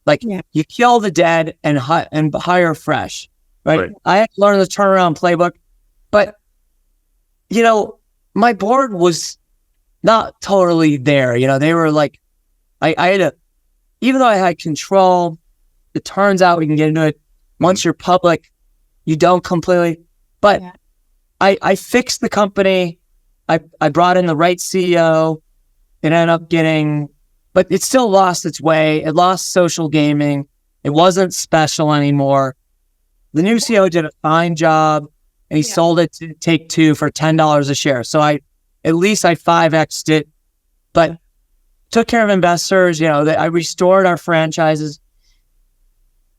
Like, You kill the dead and hire fresh, right? I had to learn the turnaround playbook. But, my board was not totally there. They were like, I had to, even though I had control, it turns out we can get into it. Once you're public, you don't completely. But I fixed the company. I brought in the right CEO. It ended up but it still lost its way. It lost social gaming. It wasn't special anymore. The new CEO did a fine job, and he sold it to Take-Two for $10 a share. So I 5x'd it, but took care of investors. I restored our franchises.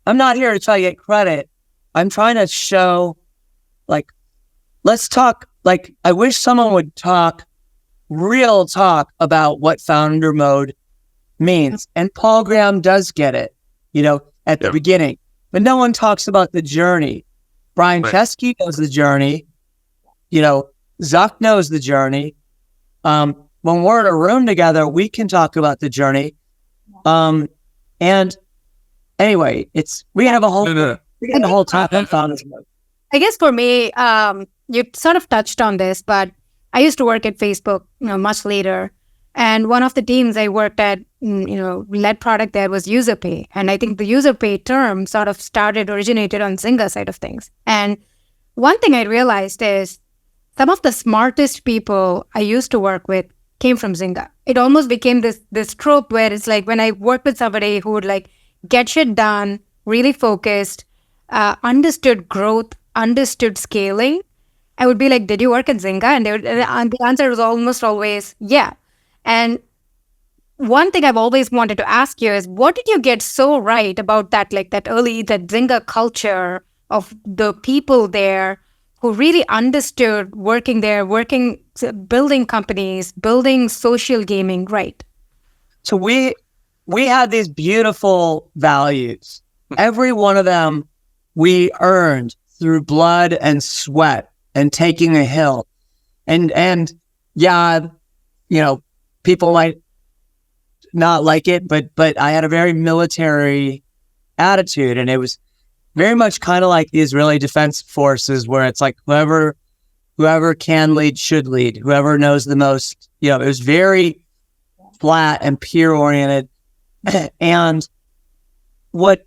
I'm not here to try to get credit. I'm trying to show, let's talk. I wish someone would real talk about what founder mode means. And Paul Graham does get it, at the beginning. but no one talks about the journey. Brian Chesky knows the journey. Zuck knows the journey. When we're in a room together, we can talk about the journey. And anyway, we have a whole topic on this. I guess for me, you sort of touched on this, but I used to work at Facebook, much later. And one of the teams I worked at, led product there was user pay. And I think the user pay term sort of originated on Zynga side of things. And one thing I realized is some of the smartest people I used to work with came from Zynga. It almost became this trope where it's like when I worked with somebody who would like get shit done, really focused, understood growth, understood scaling, I would be like, did you work at Zynga? And the answer was almost always, yeah. And one thing I've always wanted to ask you is, what did you get so right about that Zynga culture of the people there who really understood working there, building companies, building social gaming, right? So we had these beautiful values. Every one of them we earned through blood and sweat and taking a hill. And yeah, people might not like it, but I had a very military attitude, and it was very much kind of like the Israeli Defense Forces, where it's like whoever can lead should lead, whoever knows the most. It was very flat and peer oriented. And what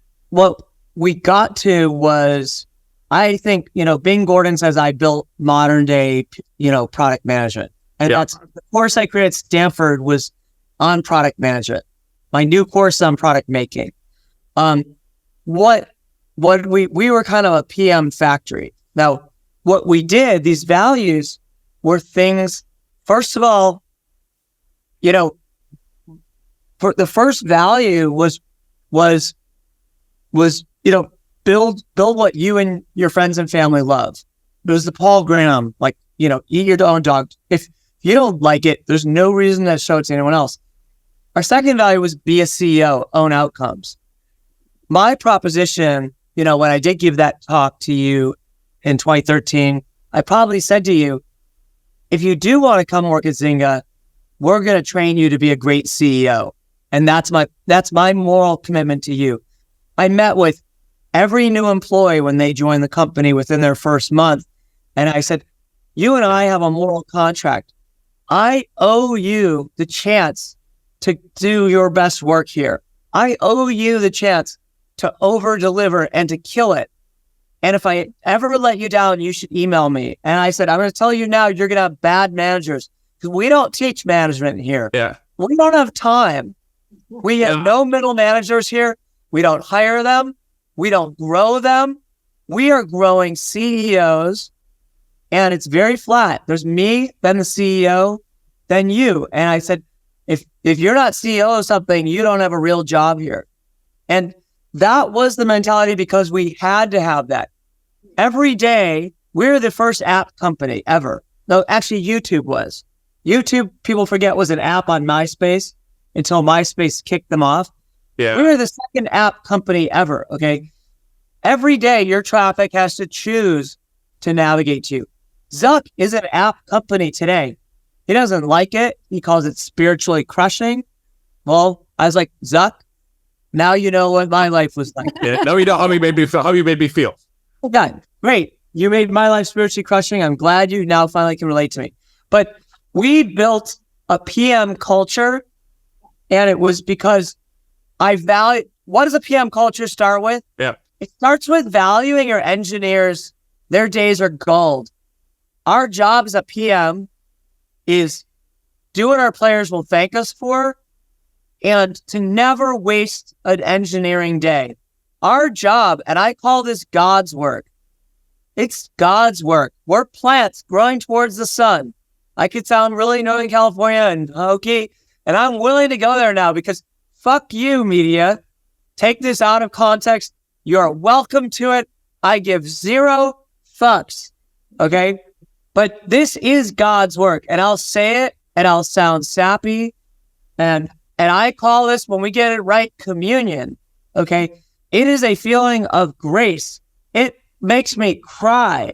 we got to was, I think, Bing Gordon says I built modern day, product management. And that's the course I created at Stanford was on product management. My new course on product making. We were kind of a PM factory. Now, what we did, these values were things, first of all, for the first value was build what you and your friends and family love. It was the Paul Graham, eat your own dog. If you don't like it, there's no reason to show it to anyone else. Our second value was be a CEO, own outcomes. My proposition, when I did give that talk to you in 2013, I probably said to you, if you do want to come work at Zynga, we're going to train you to be a great CEO. And that's my moral commitment to you. I met with every new employee when they joined the company within their first month. And I said, you and I have a moral contract. I owe you the chance to do your best work here. I owe you the chance to over deliver and to kill it. And if I ever let you down, you should email me. And I said, I'm going to tell you now, you're going to have bad managers because we don't teach management here. Yeah. We don't have time. We have no middle managers here. We don't hire them. We don't grow them. We are growing CEOs, and it's very flat. There's me, then the CEO, then you. And I said, if you're not CEO of something, you don't have a real job here. And that was the mentality because we had to have that. Every day, we're the first app company ever. No, actually, YouTube was. YouTube, people forget, was an app on MySpace until MySpace kicked them off. Yeah. We were the second app company ever, okay? Every day, your traffic has to choose to navigate to you. Zuck is an app company today. He doesn't like it. He calls it spiritually crushing. Well, I was like, Zuck, now you know what my life was like. Yeah, no, you know how you made me feel. Okay, great. You made my life spiritually crushing. I'm glad you now finally can relate to me. But we built a PM culture, and it was because I value. What does a PM culture start with? Yeah. It starts with valuing your engineers. Their days are gold. Our job as a PM is do what our players will thank us for and to never waste an engineering day. Our job, and I call this God's work. It's God's work. We're plants growing towards the sun. I could sound really Northern California and hokey, and I'm willing to go there now because fuck you, media. Take this out of context. You're welcome to it. I give zero fucks. Okay? But this is God's work, and I'll say it, and I'll sound sappy, and I call this, when we get it right, communion. Okay? It is a feeling of grace. It makes me cry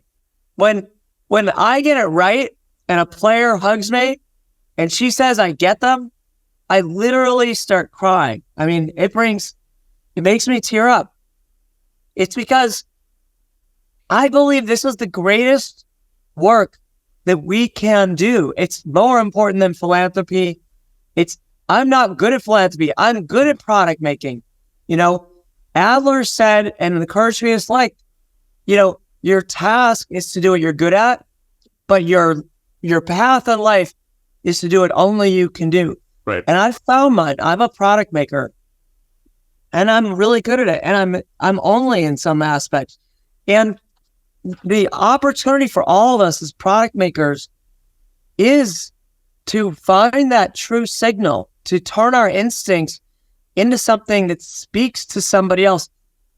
when I get it right and a player hugs me and she says I get them. I literally start crying. I mean, it makes me tear up. It's because I believe this is the greatest work that we can do. It's more important than philanthropy. I'm not good at philanthropy. I'm good at product making. You know, Adler said, and the courage to be is like, you know, your task is to do what you're good at, but your path in life is to do what only you can do. Right. And I found mine. I'm a product maker, and I'm really good at it. And I'm only in some aspects. And the opportunity for all of us as product makers is to find that true signal, to turn our instincts into something that speaks to somebody else.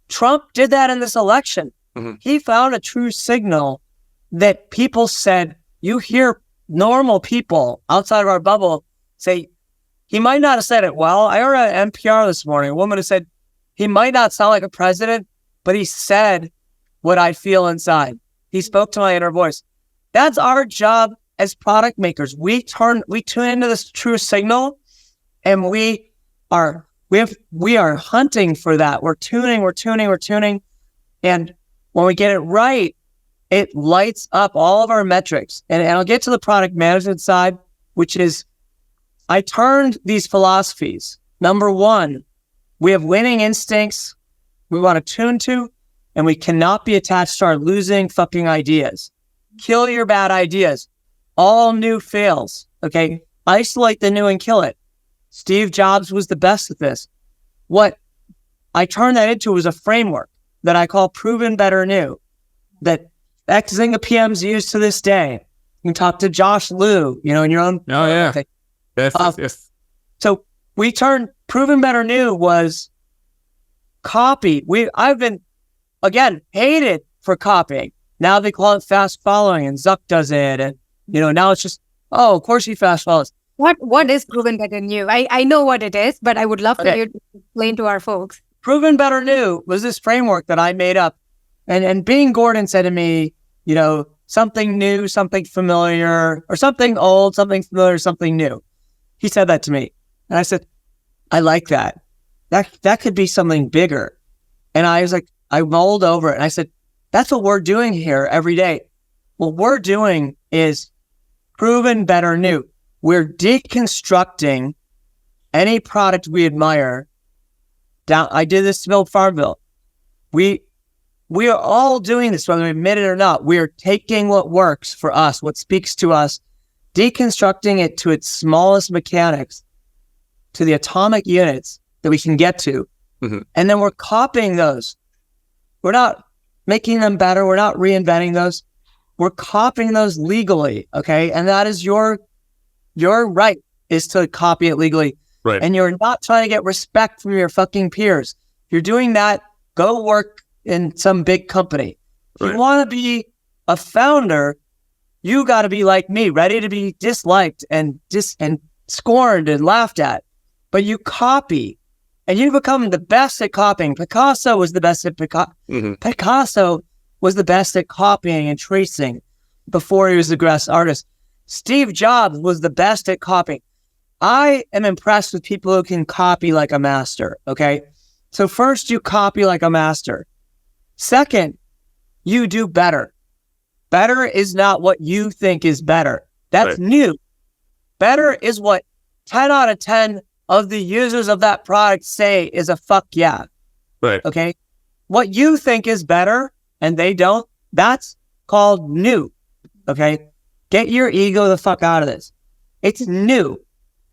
Trump did that in this election. Mm-hmm. He found a true signal that people said, you hear normal people outside of our bubble say, he might not have said it well. I heard on NPR this morning, a woman who said, he might not sound like a president, but he said what I feel inside. He spoke to my inner voice. That's our job as product makers. We tune into this true signal, and we are hunting for that. We're tuning. And when we get it right, it lights up all of our metrics. And I'll get to the product management side, which is, I turned these philosophies. Number one, we have winning instincts we want to tune to, and we cannot be attached to our losing fucking ideas. Kill your bad ideas. All new fails, okay? Isolate the new and kill it. Steve Jobs was the best at this. What I turned that into was a framework that I call proven better new, that ex-Zynga PMs use to this day. You can talk to Josh Liu, you know, in your own... Oh, yeah. Okay. Yes. So we turned proven better new was copy. I've been, again, hated for copying. Now they call it fast following, and Zuck does it. And, you know, now it's just, oh, of course he fast follows. What is proven better new? I know what it is, but I would love for you to explain to our folks. Proven better new was this framework that I made up. And Bean Gordon said to me, you know, something new, something familiar, or something old, something familiar, something new. He said that to me. And I said, I like that. That could be something bigger. And I was like, I mulled over it. And I said, that's what we're doing here every day. What we're doing is proven better new. We're deconstructing any product we admire. I did this to build Farmville. We are all doing this, whether we admit it or not. We are taking what works for us, what speaks to us, deconstructing it to its smallest mechanics, to the atomic units that we can get to. Mm-hmm. And then we're copying those. We're not making them better. We're not reinventing those. We're copying those legally, okay? And that is your right, is to copy it legally. Right. And you're not trying to get respect from your fucking peers. If you're doing that, go work in some big company. If you want to be a founder, you got to be like me, ready to be disliked and scorned and laughed at. But you copy, and you become the best at copying. Picasso was the best at Picasso was the best at copying and tracing before he was the greatest artist. Steve Jobs was the best at copying. I am impressed with people who can copy like a master, okay? So first, you copy like a master. Second, you do better. Better is not what you think is better. That's new. Better is what 10 out of 10 of the users of that product say is a fuck yeah. Right. Okay? What you think is better and they don't, that's called new. Okay? Get your ego the fuck out of this. It's new.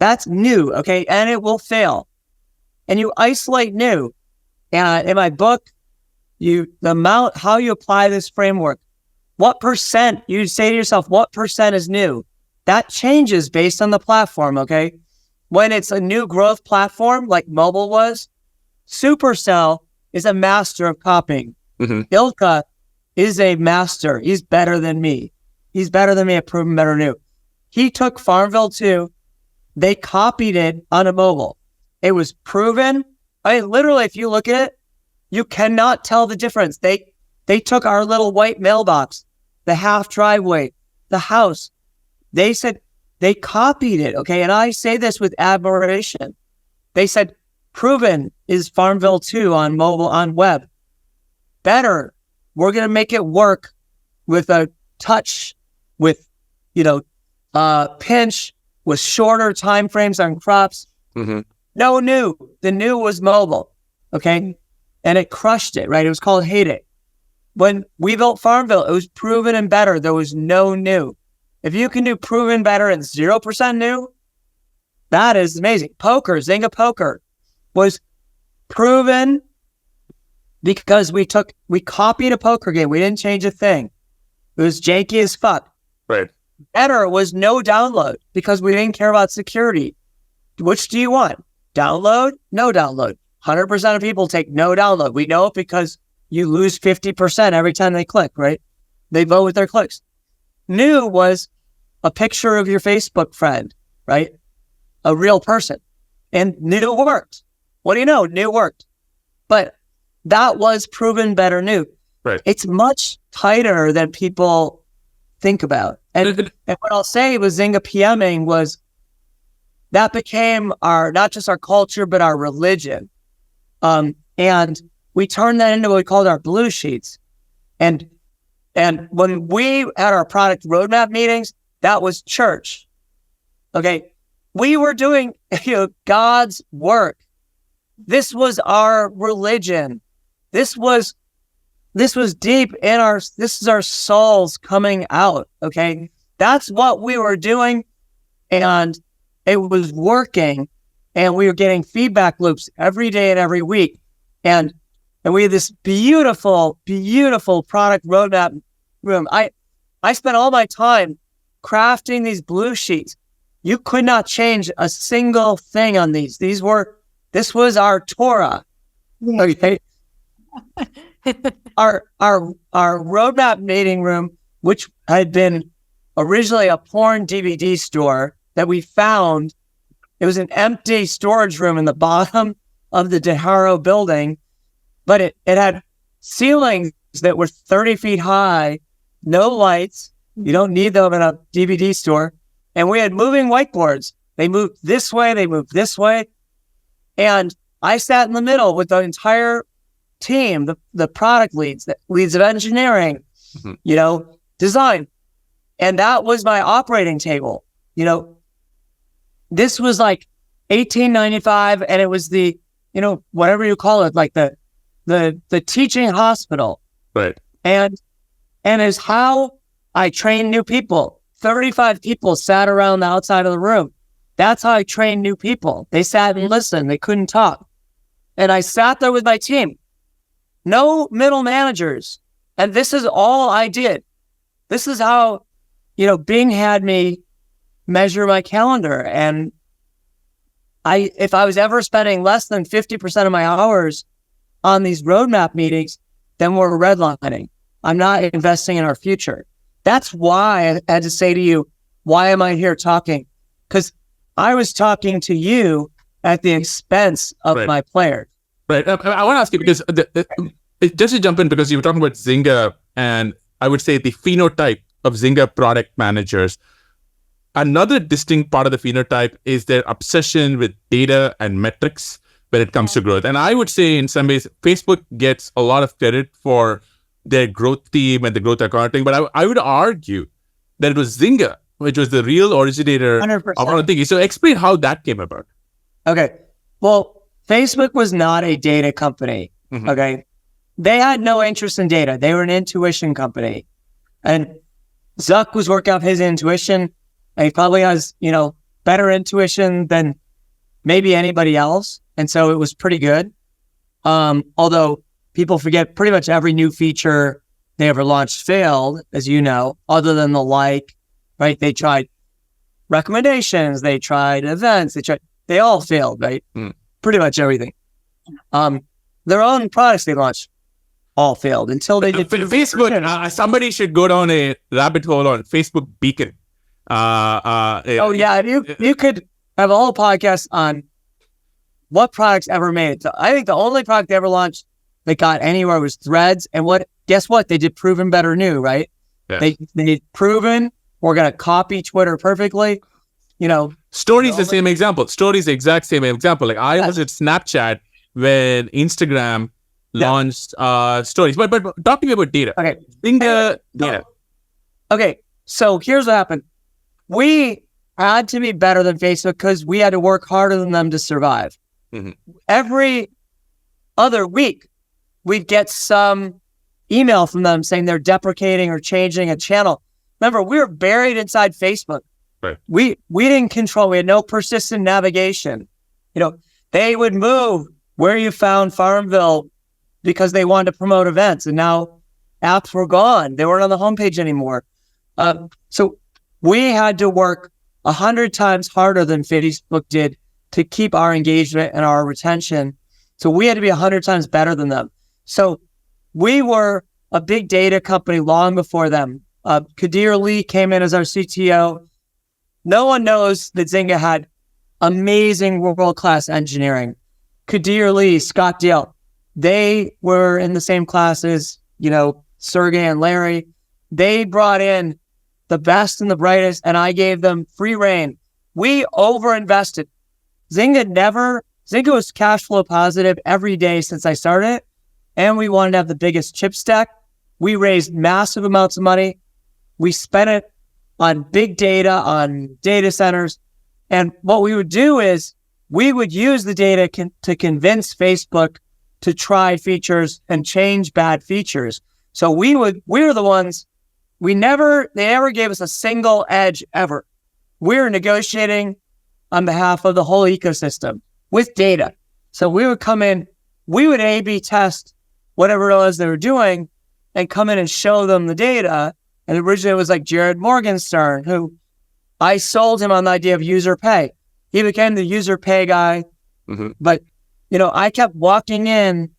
That's new, okay? And it will fail. And you isolate new. And in my book, how you apply this framework, what percent, you say to yourself, what percent is new? That changes based on the platform, okay? When it's a new growth platform, like mobile was, Supercell is a master of copying. Mm-hmm. Ilka is a master. He's better than me. He's better than me at proven better new. He took Farmville 2. They copied it on a mobile. It was proven. I mean, literally, if you look at it, You cannot tell the difference. They took our little white mailbox, the half driveway, the house. They said they copied it. Okay. And I say this with admiration. They said, proven is Farmville 2 on mobile, on web. Better. We're going to make it work with a touch, with, pinch, with shorter time frames on crops. Mm-hmm. No new. The new was mobile. Okay. And it crushed it, right? It was called Heyday. When we built Farmville, it was proven and better. There was no new. If you can do proven better and 0% new, that is amazing. Poker, Zynga Poker was proven because we copied a poker game. We didn't change a thing. It was janky as fuck. Right. Better was no download because we didn't care about security. Which do you want? Download? No download. 100% of people take no download. We know it because you lose 50% every time they click, right? They vote with their clicks. New was a picture of your Facebook friend, right? A real person. And new worked. What do you know? New worked. But that was proven better new. Right. It's much tighter than people think about. And what I'll say with Zynga PMing was that became not just our culture, but our religion. And we turned that into what we called our blue sheets. And when we had our product roadmap meetings, that was church. Okay. We were doing God's work. This was our religion. This was deep in this is our souls coming out. Okay. That's what we were doing. And it was working. And we were getting feedback loops every day and every week. And we had this beautiful, beautiful product roadmap room. I spent all my time crafting these blue sheets. You could not change a single thing on these. This was our Torah. Okay. Our roadmap meeting room, which had been originally a porn DVD store that we found. It was an empty storage room in the bottom of the DeHaro building, but it had ceilings that were 30 feet high, no lights. You don't need them in a DVD store. And we had moving whiteboards. They moved this way, they moved this way. And I sat in the middle with the entire team, the product leads, the leads of engineering, design. And that was my operating table. This was like $18.95, and it was the, whatever you call it, like the teaching hospital. Right. And is how I train new people. 35 people sat around the outside of the room. That's how I trained new people. They sat and listened. They couldn't talk. And I sat there with my team. No middle managers. And this is all I did. This is how, Bing had me measure my calendar. And if I was ever spending less than 50% of my hours on these roadmap meetings, then we're redlining. I'm not investing in our future. That's why I had to say to you, why am I here talking? Because I was talking to you at the expense of my players. Right. I want to ask you, because just to jump in, because you were talking about Zynga, and I would say the phenotype of Zynga product managers. Another distinct part of the phenotype is their obsession with data and metrics when it comes to growth. And I would say in some ways, Facebook gets a lot of credit for their growth team and the growth accounting. But I would argue that it was Zynga, which was the real originator 100%. of our thinking. So explain how that came about. Okay. Well, Facebook was not a data company. Mm-hmm. Okay. They had no interest in data. They were an intuition company. And Zuck was working off his intuition. And he probably has, better intuition than maybe anybody else. And so it was pretty good. Although people forget pretty much every new feature they ever launched failed, as you know, other than right? They tried recommendations, they tried events, they all failed, right? Pretty much everything. Their own products they launched all failed until they did. Facebook, somebody should go down a rabbit hole on Facebook Beacon. You could have a whole podcast on what products ever made it. I think the only product they ever launched that got anywhere was Threads. And guess what? They did proven better new, right? Yeah. They did proven. We're going to copy Twitter perfectly. Stories the same example. Stories the exact same example. Like I was at Snapchat when Instagram launched stories. But talk to me about data. Okay. Data. Okay. So here's what happened. We had to be better than Facebook because we had to work harder than them to survive. Mm-hmm. Every other week, we'd get some email from them saying they're deprecating or changing a channel. Remember, we were buried inside Facebook. Right. We didn't control. We had no persistent navigation. They would move where you found Farmville because they wanted to promote events, and now apps were gone. They weren't on the homepage anymore. So we had to work 100 times harder than Facebook did to keep our engagement and our retention. So we had to be 100 times better than them. So we were a big data company long before them. Kadir Lee came in as our CTO. No one knows that Zynga had amazing world-class engineering. Kadir Lee, Scott Dale, they were in the same class as, Sergey and Larry. They brought in the best and the brightest, and I gave them free reign. We overinvested. Zynga was cash flow positive every day since I started, and we wanted to have the biggest chip stack. We raised massive amounts of money. We spent it on big data, on data centers. And what we would do is we would use the data to convince Facebook to try features and change bad features. So we were the ones, they never gave us a single edge ever. We were negotiating on behalf of the whole ecosystem with data. So we would come in, we would A/B test whatever it was they were doing and come in and show them the data. And originally it was like Jared Morgenstern, who I sold him on the idea of user pay. He became the user pay guy. Mm-hmm. But, I kept walking in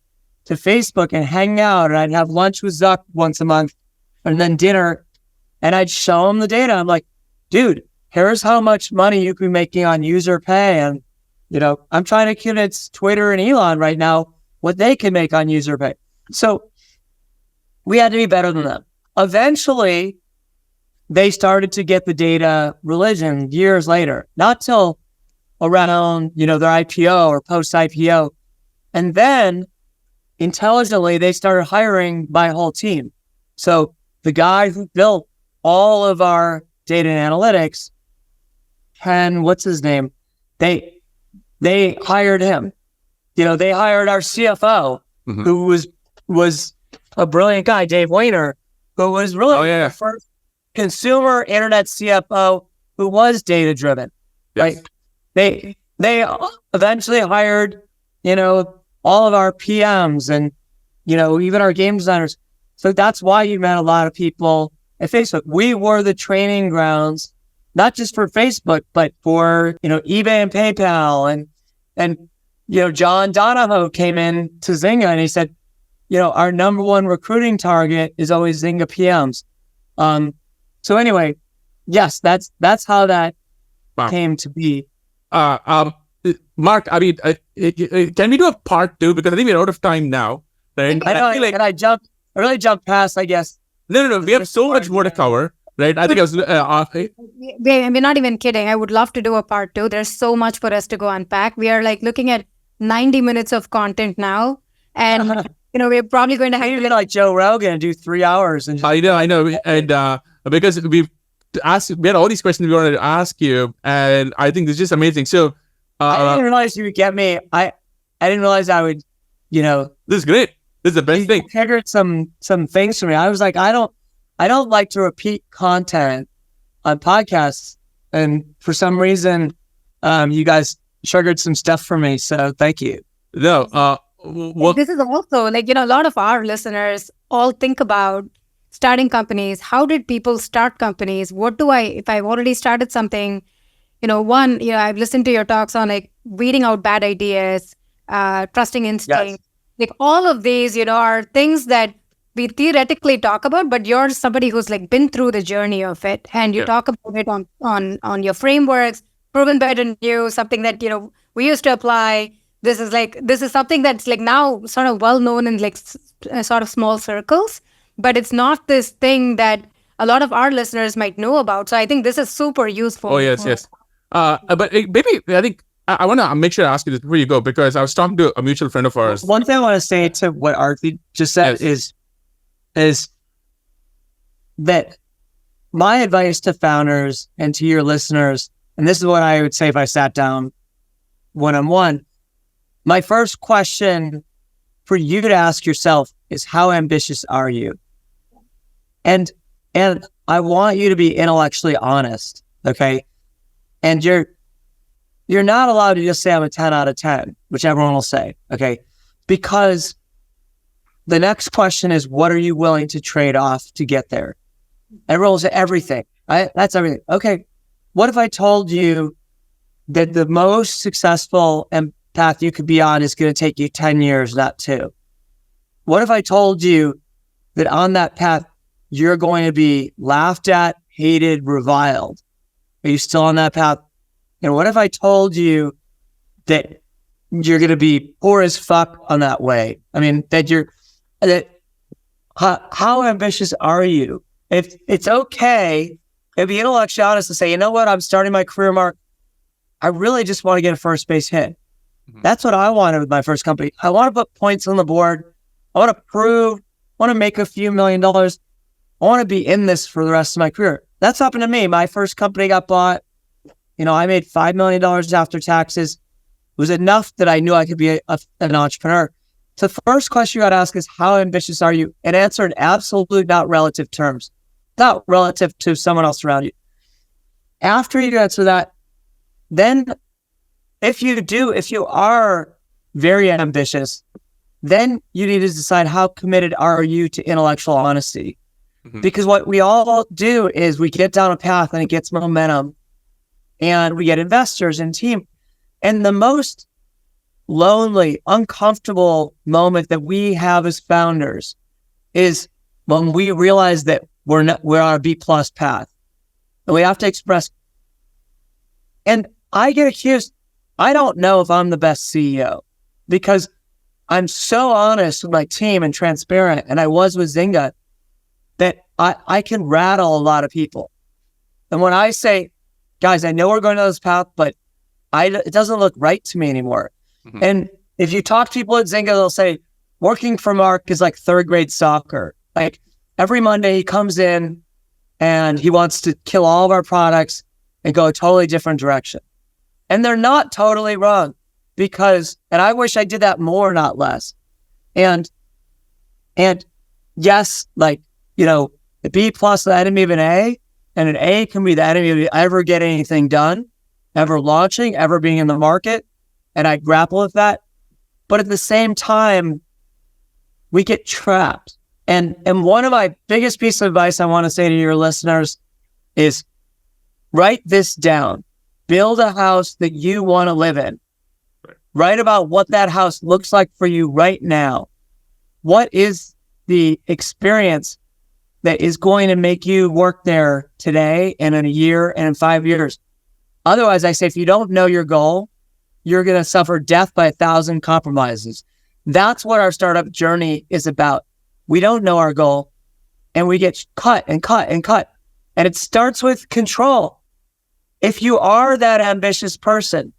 to Facebook and hanging out, and I'd have lunch with Zuck once a month and then dinner, and I'd show him the data. I'm like, dude, here's how much money you can be making on user pay. And, I'm trying to convince Twitter and Elon right now what they can make on user pay. So we had to be better than them. Eventually, they started to get the data religion years later, not till around, their IPO or post-IPO. And then intelligently, they started hiring my whole team. So the guy who built all of our data and analytics, what's his name? They hired him. They hired our CFO, mm-hmm. who was a brilliant guy, Dave Weiner, who was really the first consumer internet CFO who was data driven. Yes. Right? They eventually hired, all of our PMs and, even our game designers. So that's why you met a lot of people at Facebook. We were the training grounds, not just for Facebook, but for, eBay and PayPal. And John Donahoe came in to Zynga and he said, our number one recruiting target is always Zynga PMs. So anyway, yes, that's how that came to be. Mark, I mean, can we do a part 2? Because I think we're out of time now. Right? I really jumped past, I guess. No. We have so much more to cover, right? I think I was... We're not even kidding. I would love to do a part 2. There's so much for us to go unpack. We are looking at 90 minutes of content now. And, we're probably going to have to like Joe Rogan and do 3 hours. And I know. And because we had all these questions we wanted to ask you. And I think this is just amazing. So... I didn't realize you would get me. I didn't realize I would, This is great. This is the best thing. Triggered some things for me. I was like, I don't like to repeat content on podcasts, and for some reason, you guys triggered some stuff for me. So thank you. No, this is also a lot of our listeners all think about starting companies. How did people start companies? If I've already started something? I've listened to your talks on weeding out bad ideas, trusting instinct. Yes. All of these, are things that we theoretically talk about, but you're somebody who's been through the journey of it, and you talk about it on your frameworks, proven better new, something that we used to apply. This is something that's like now sort of well known in like sort of small circles, but it's not this thing that a lot of our listeners might know about. So I think this is super useful. Oh, yes, yes. But maybe I think I want to make sure I ask you this before you go, because I was talking to a mutual friend of ours. One thing I want to say to what Aarthi just said is that my advice to founders and to your listeners, and this is what I would say if I sat down one-on-one, my first question for you to ask yourself is, how ambitious are you? And I want you to be intellectually honest, okay? And you're not allowed to just say I'm a 10 out of 10, which everyone will say, okay? Because the next question is, what are you willing to trade off to get there? Everyone will say everything. That's everything. Okay, what if I told you that the most successful path you could be on is going to take you 10 years, not 2? What if I told you that on that path, you're going to be laughed at, hated, reviled? Are you still on that path? And what if I told you that you're going to be poor as fuck on that way? I mean, how ambitious are you? If it's okay, it'd be intellectually honest to say, you know what, I'm starting my career, Mark. I really just want to get a first base hit. Mm-hmm. That's what I wanted with my first company. I want to put points on the board. I want to prove, I want to make a few $1 million. I want to be in this for the rest of my career. That's happened to me. My first company got bought. I made $5 million after taxes. It was enough that I knew I could be an entrepreneur. So the first question you got to ask is, how ambitious are you? And answer in absolute, not relative terms, not relative to someone else around you. After you answer that, then if you are very ambitious, then you need to decide, how committed are you to intellectual honesty? Mm-hmm. Because what we all do is we get down a path and it gets momentum, and we get investors and team. And the most lonely, uncomfortable moment that we have as founders is when we realize that we're on a B+ path, and we have to express. And I get accused, I don't know if I'm the best CEO, because I'm so honest with my team and transparent, and I was with Zynga, that I can rattle a lot of people. And when I say, guys, I know we're going down this path, but it doesn't look right to me anymore. Mm-hmm. And if you talk to people at Zynga, they'll say, working for Mark is like third grade soccer. Like every Monday he comes in and he wants to kill all of our products and go a totally different direction. And they're not totally wrong, and I wish I did that more, not less. And yes, the B+ the enemy of an A, and an A can be the enemy of ever getting anything done, ever launching, ever being in the market. And I grapple with that. But at the same time, we get trapped. And one of my biggest pieces of advice I want to say to your listeners is, write this down. Build a house that you want to live in. Right. Write about what that house looks like for you right now. What is the experience that is going to make you work there today and in a year and in 5 years? Otherwise, I say, if you don't know your goal, you're going to suffer death by 1,000 compromises. That's what our startup journey is about. We don't know our goal, and we get cut and cut and cut. And it starts with control. If you are that ambitious person,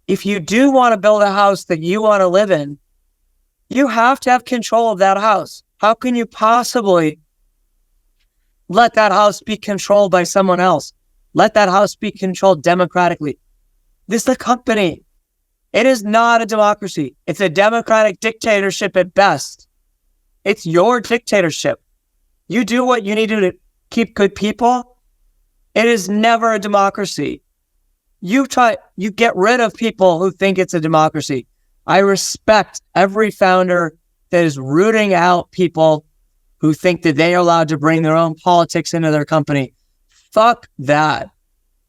if you do want to build a house that you want to live in, you have to have control of that house. How can you possibly let that house be controlled by someone else? Let that house be controlled democratically. This is a company. It is not a democracy. It's a democratic dictatorship at best. It's your dictatorship. You do what you need to keep good people. It is never a democracy. You get rid of people who think it's a democracy. I respect every founder that is rooting out people who think that they are allowed to bring their own politics into their company. Fuck that.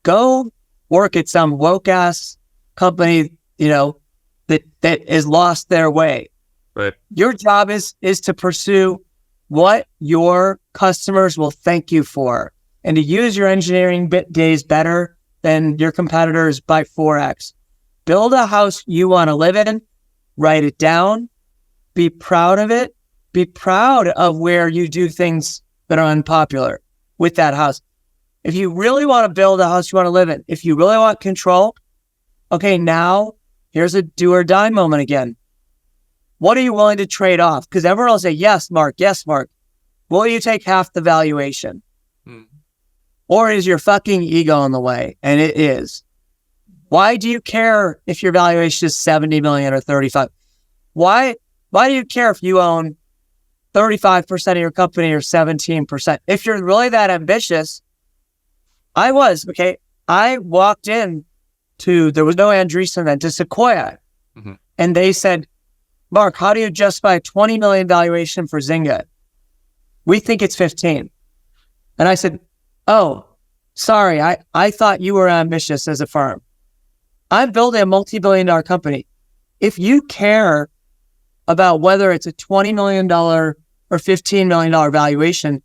Go work at some woke ass company, that has lost their way. Right. Your job is to pursue what your customers will thank you for, and to use your engineering days better than your competitors by 4x. build a house you want to live in, write it down, be proud of it, be proud of where you do things that are unpopular with that house. If you really want to build a house you want to live in, if you really want control, okay, now here's a do or die moment again. What are you willing to trade off? Because everyone will say, yes, Mark, yes, Mark. Will you take half the valuation? Or is your fucking ego in the way? And it is. Why do you care if your valuation is 70 million or 35? Why do you care if you own 35% of your company or 17%? If you're really that ambitious, I walked in there was no Andreessen then, to Sequoia. And they said, Mark, how do you justify a 20 million valuation for Zynga? We think it's 15. And I said, oh, sorry, I thought you were ambitious as a firm. I'm building a multi-billion-dollar company. If you care about whether it's a $20 million or $15 million valuation,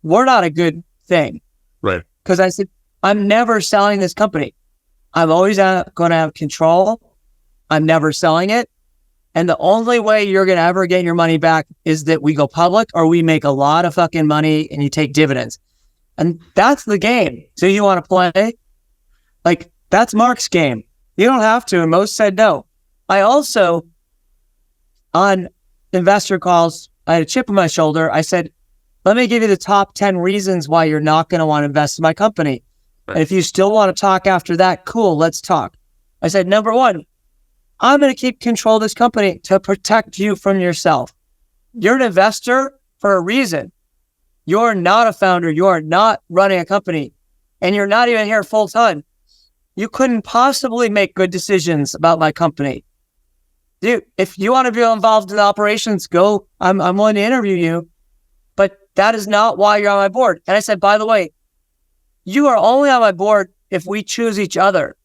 we're not a good thing. Right. Because I said, I'm never selling this company. I'm always going to have control. I'm never selling it. And the only way you're going to ever get your money back is that we go public or we make a lot of fucking money and you take dividends. And that's the game. So you want to play? Like, that's Mark's game. You don't have to. And most said no. I also, on investor calls, I had a chip on my shoulder. I said, let me give you the top 10 reasons why you're not going to want to invest in my company. Right. And if you still want to talk after that, cool, let's talk. I said, number one, I'm going to keep control of this company to protect you from yourself. You're an investor for a reason. You're not a founder. You're not running a company. And you're not even here full time. You couldn't possibly make good decisions about my company. Dude, if you want to be involved in the operations, go. I'm willing to interview you. But that is not why you're on my board. And I said, by the way, you are only on my board if we choose each other.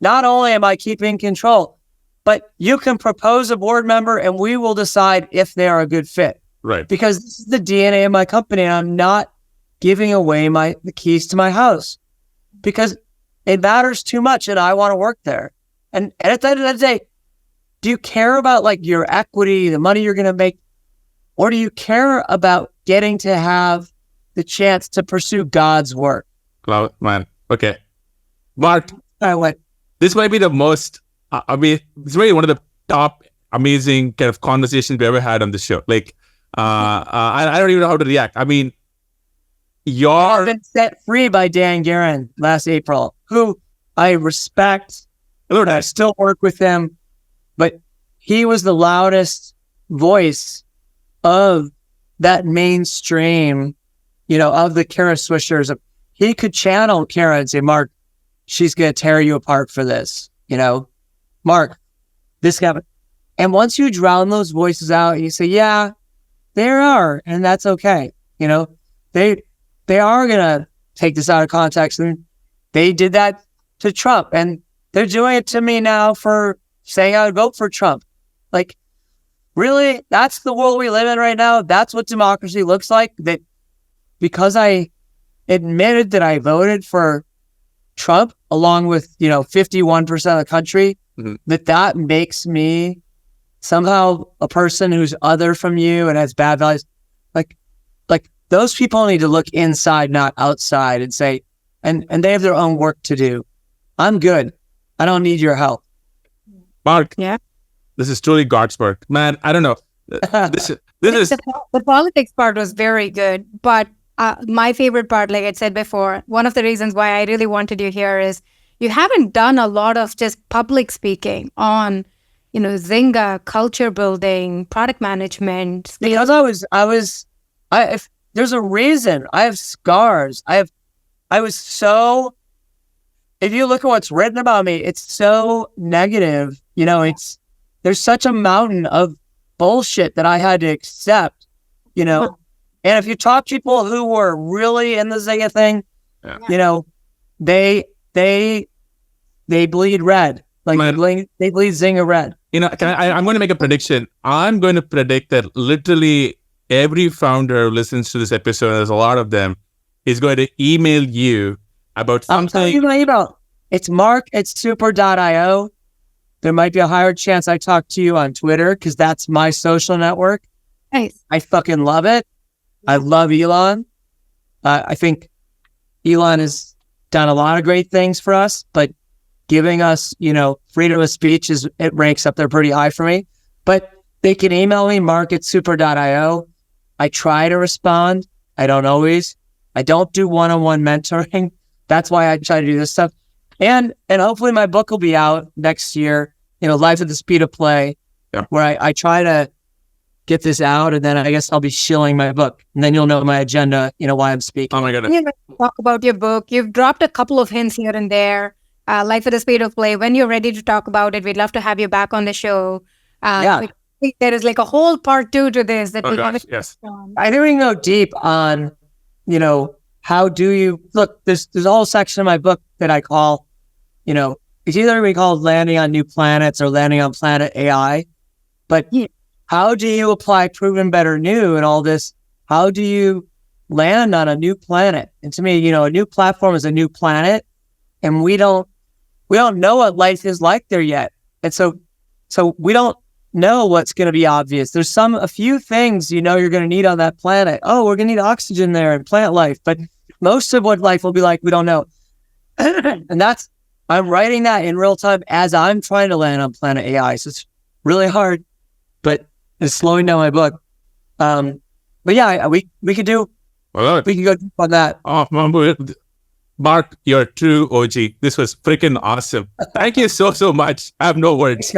Not only am I keeping control, but you can propose a board member and we will decide if they are a good fit. Right. Because this is the DNA of my company and I'm not giving away the keys to my house because it matters too much and I want to work there. And at the end of the day, do you care about like your equity, the money you're going to make, or do you care about getting to have the chance to pursue God's work? Man. Okay. Mark, I went, this might be the most, it's really one of the top amazing kind of conversations we ever had on the show. Like, I don't even know how to react. I mean, I've been set free by Dan Guerin last April, who I respect. I still work with him, but he was the loudest voice of that mainstream, of the Kara Swishers. He could channel Kara and say, Mark, she's going to tear you apart for this. Mark, this guy. And once you drown those voices out, you say, yeah, there are, and that's okay. They are going to take this out of context. And they did that to Trump. And they're doing it to me now for saying I would vote for Trump. Like, really? That's the world we live in right now? That's what democracy looks like? That because I admitted that I voted for Trump along with, 51% of the country, that makes me somehow a person who's other from you and has bad values. Like those people need to look inside, not outside, and say, and they have their own work to do. I'm good. I don't need your help. Mark, yeah, this is truly God's work, man. I don't know. This is the politics part was very good, but my favorite part, like I said before, one of the reasons why I really wanted you here is you haven't done a lot of just public speaking on, Zynga, culture building, product management. Because if there's a reason. I have scars. if you look at what's written about me, it's so negative. There's such a mountain of bullshit that I had to accept, And if you talk to people who were really in the Zynga thing, they bleed red. Like they bleed Zynga red. I'm going to make a prediction. I'm going to predict that literally every founder who listens to this episode, and there's a lot of them, is going to email you about something. I'll tell you my email. It's mark@super.io. there might be a higher chance I talk to you on Twitter because that's my social network. Nice. I fucking love it. I love Elon. I think Elon has done a lot of great things for us, but giving us, freedom of speech it ranks up there pretty high for me. But they can email me, mark@super.io. I try to respond. I don't always. I don't do one-on-one mentoring. That's why I try to do this stuff. And hopefully my book will be out next year, Life at the Speed of Play, where I try to get this out, and then I guess I'll be shilling my book. And then you'll know my agenda, why I'm speaking. Oh my goodness. You talk about your book. You've dropped a couple of hints here and there. Life at the Speed of Play. When you're ready to talk about it, we'd love to have you back on the show. I think there is like a whole part 2 to this that yes. I think we can go deep on, how do you look? There's a whole section of my book that I call, it's either we call landing on new planets or landing on planet AI. But how do you apply proven better new and all this? How do you land on a new planet? And to me, a new platform is a new planet, and we don't know what life is like there yet. And so we don't know what's going to be obvious. There's a few things you're going to need on that planet. Oh, we're going to need oxygen there and plant life. But most of what life will be like, we don't know. And I'm writing that in real time as I'm trying to land on planet AI. So it's really hard, but it's slowing down my book. But yeah, we could do, we could go deep on that. Oh, Mark, you're a true OG. This was freaking awesome. Thank you so much. I have no words.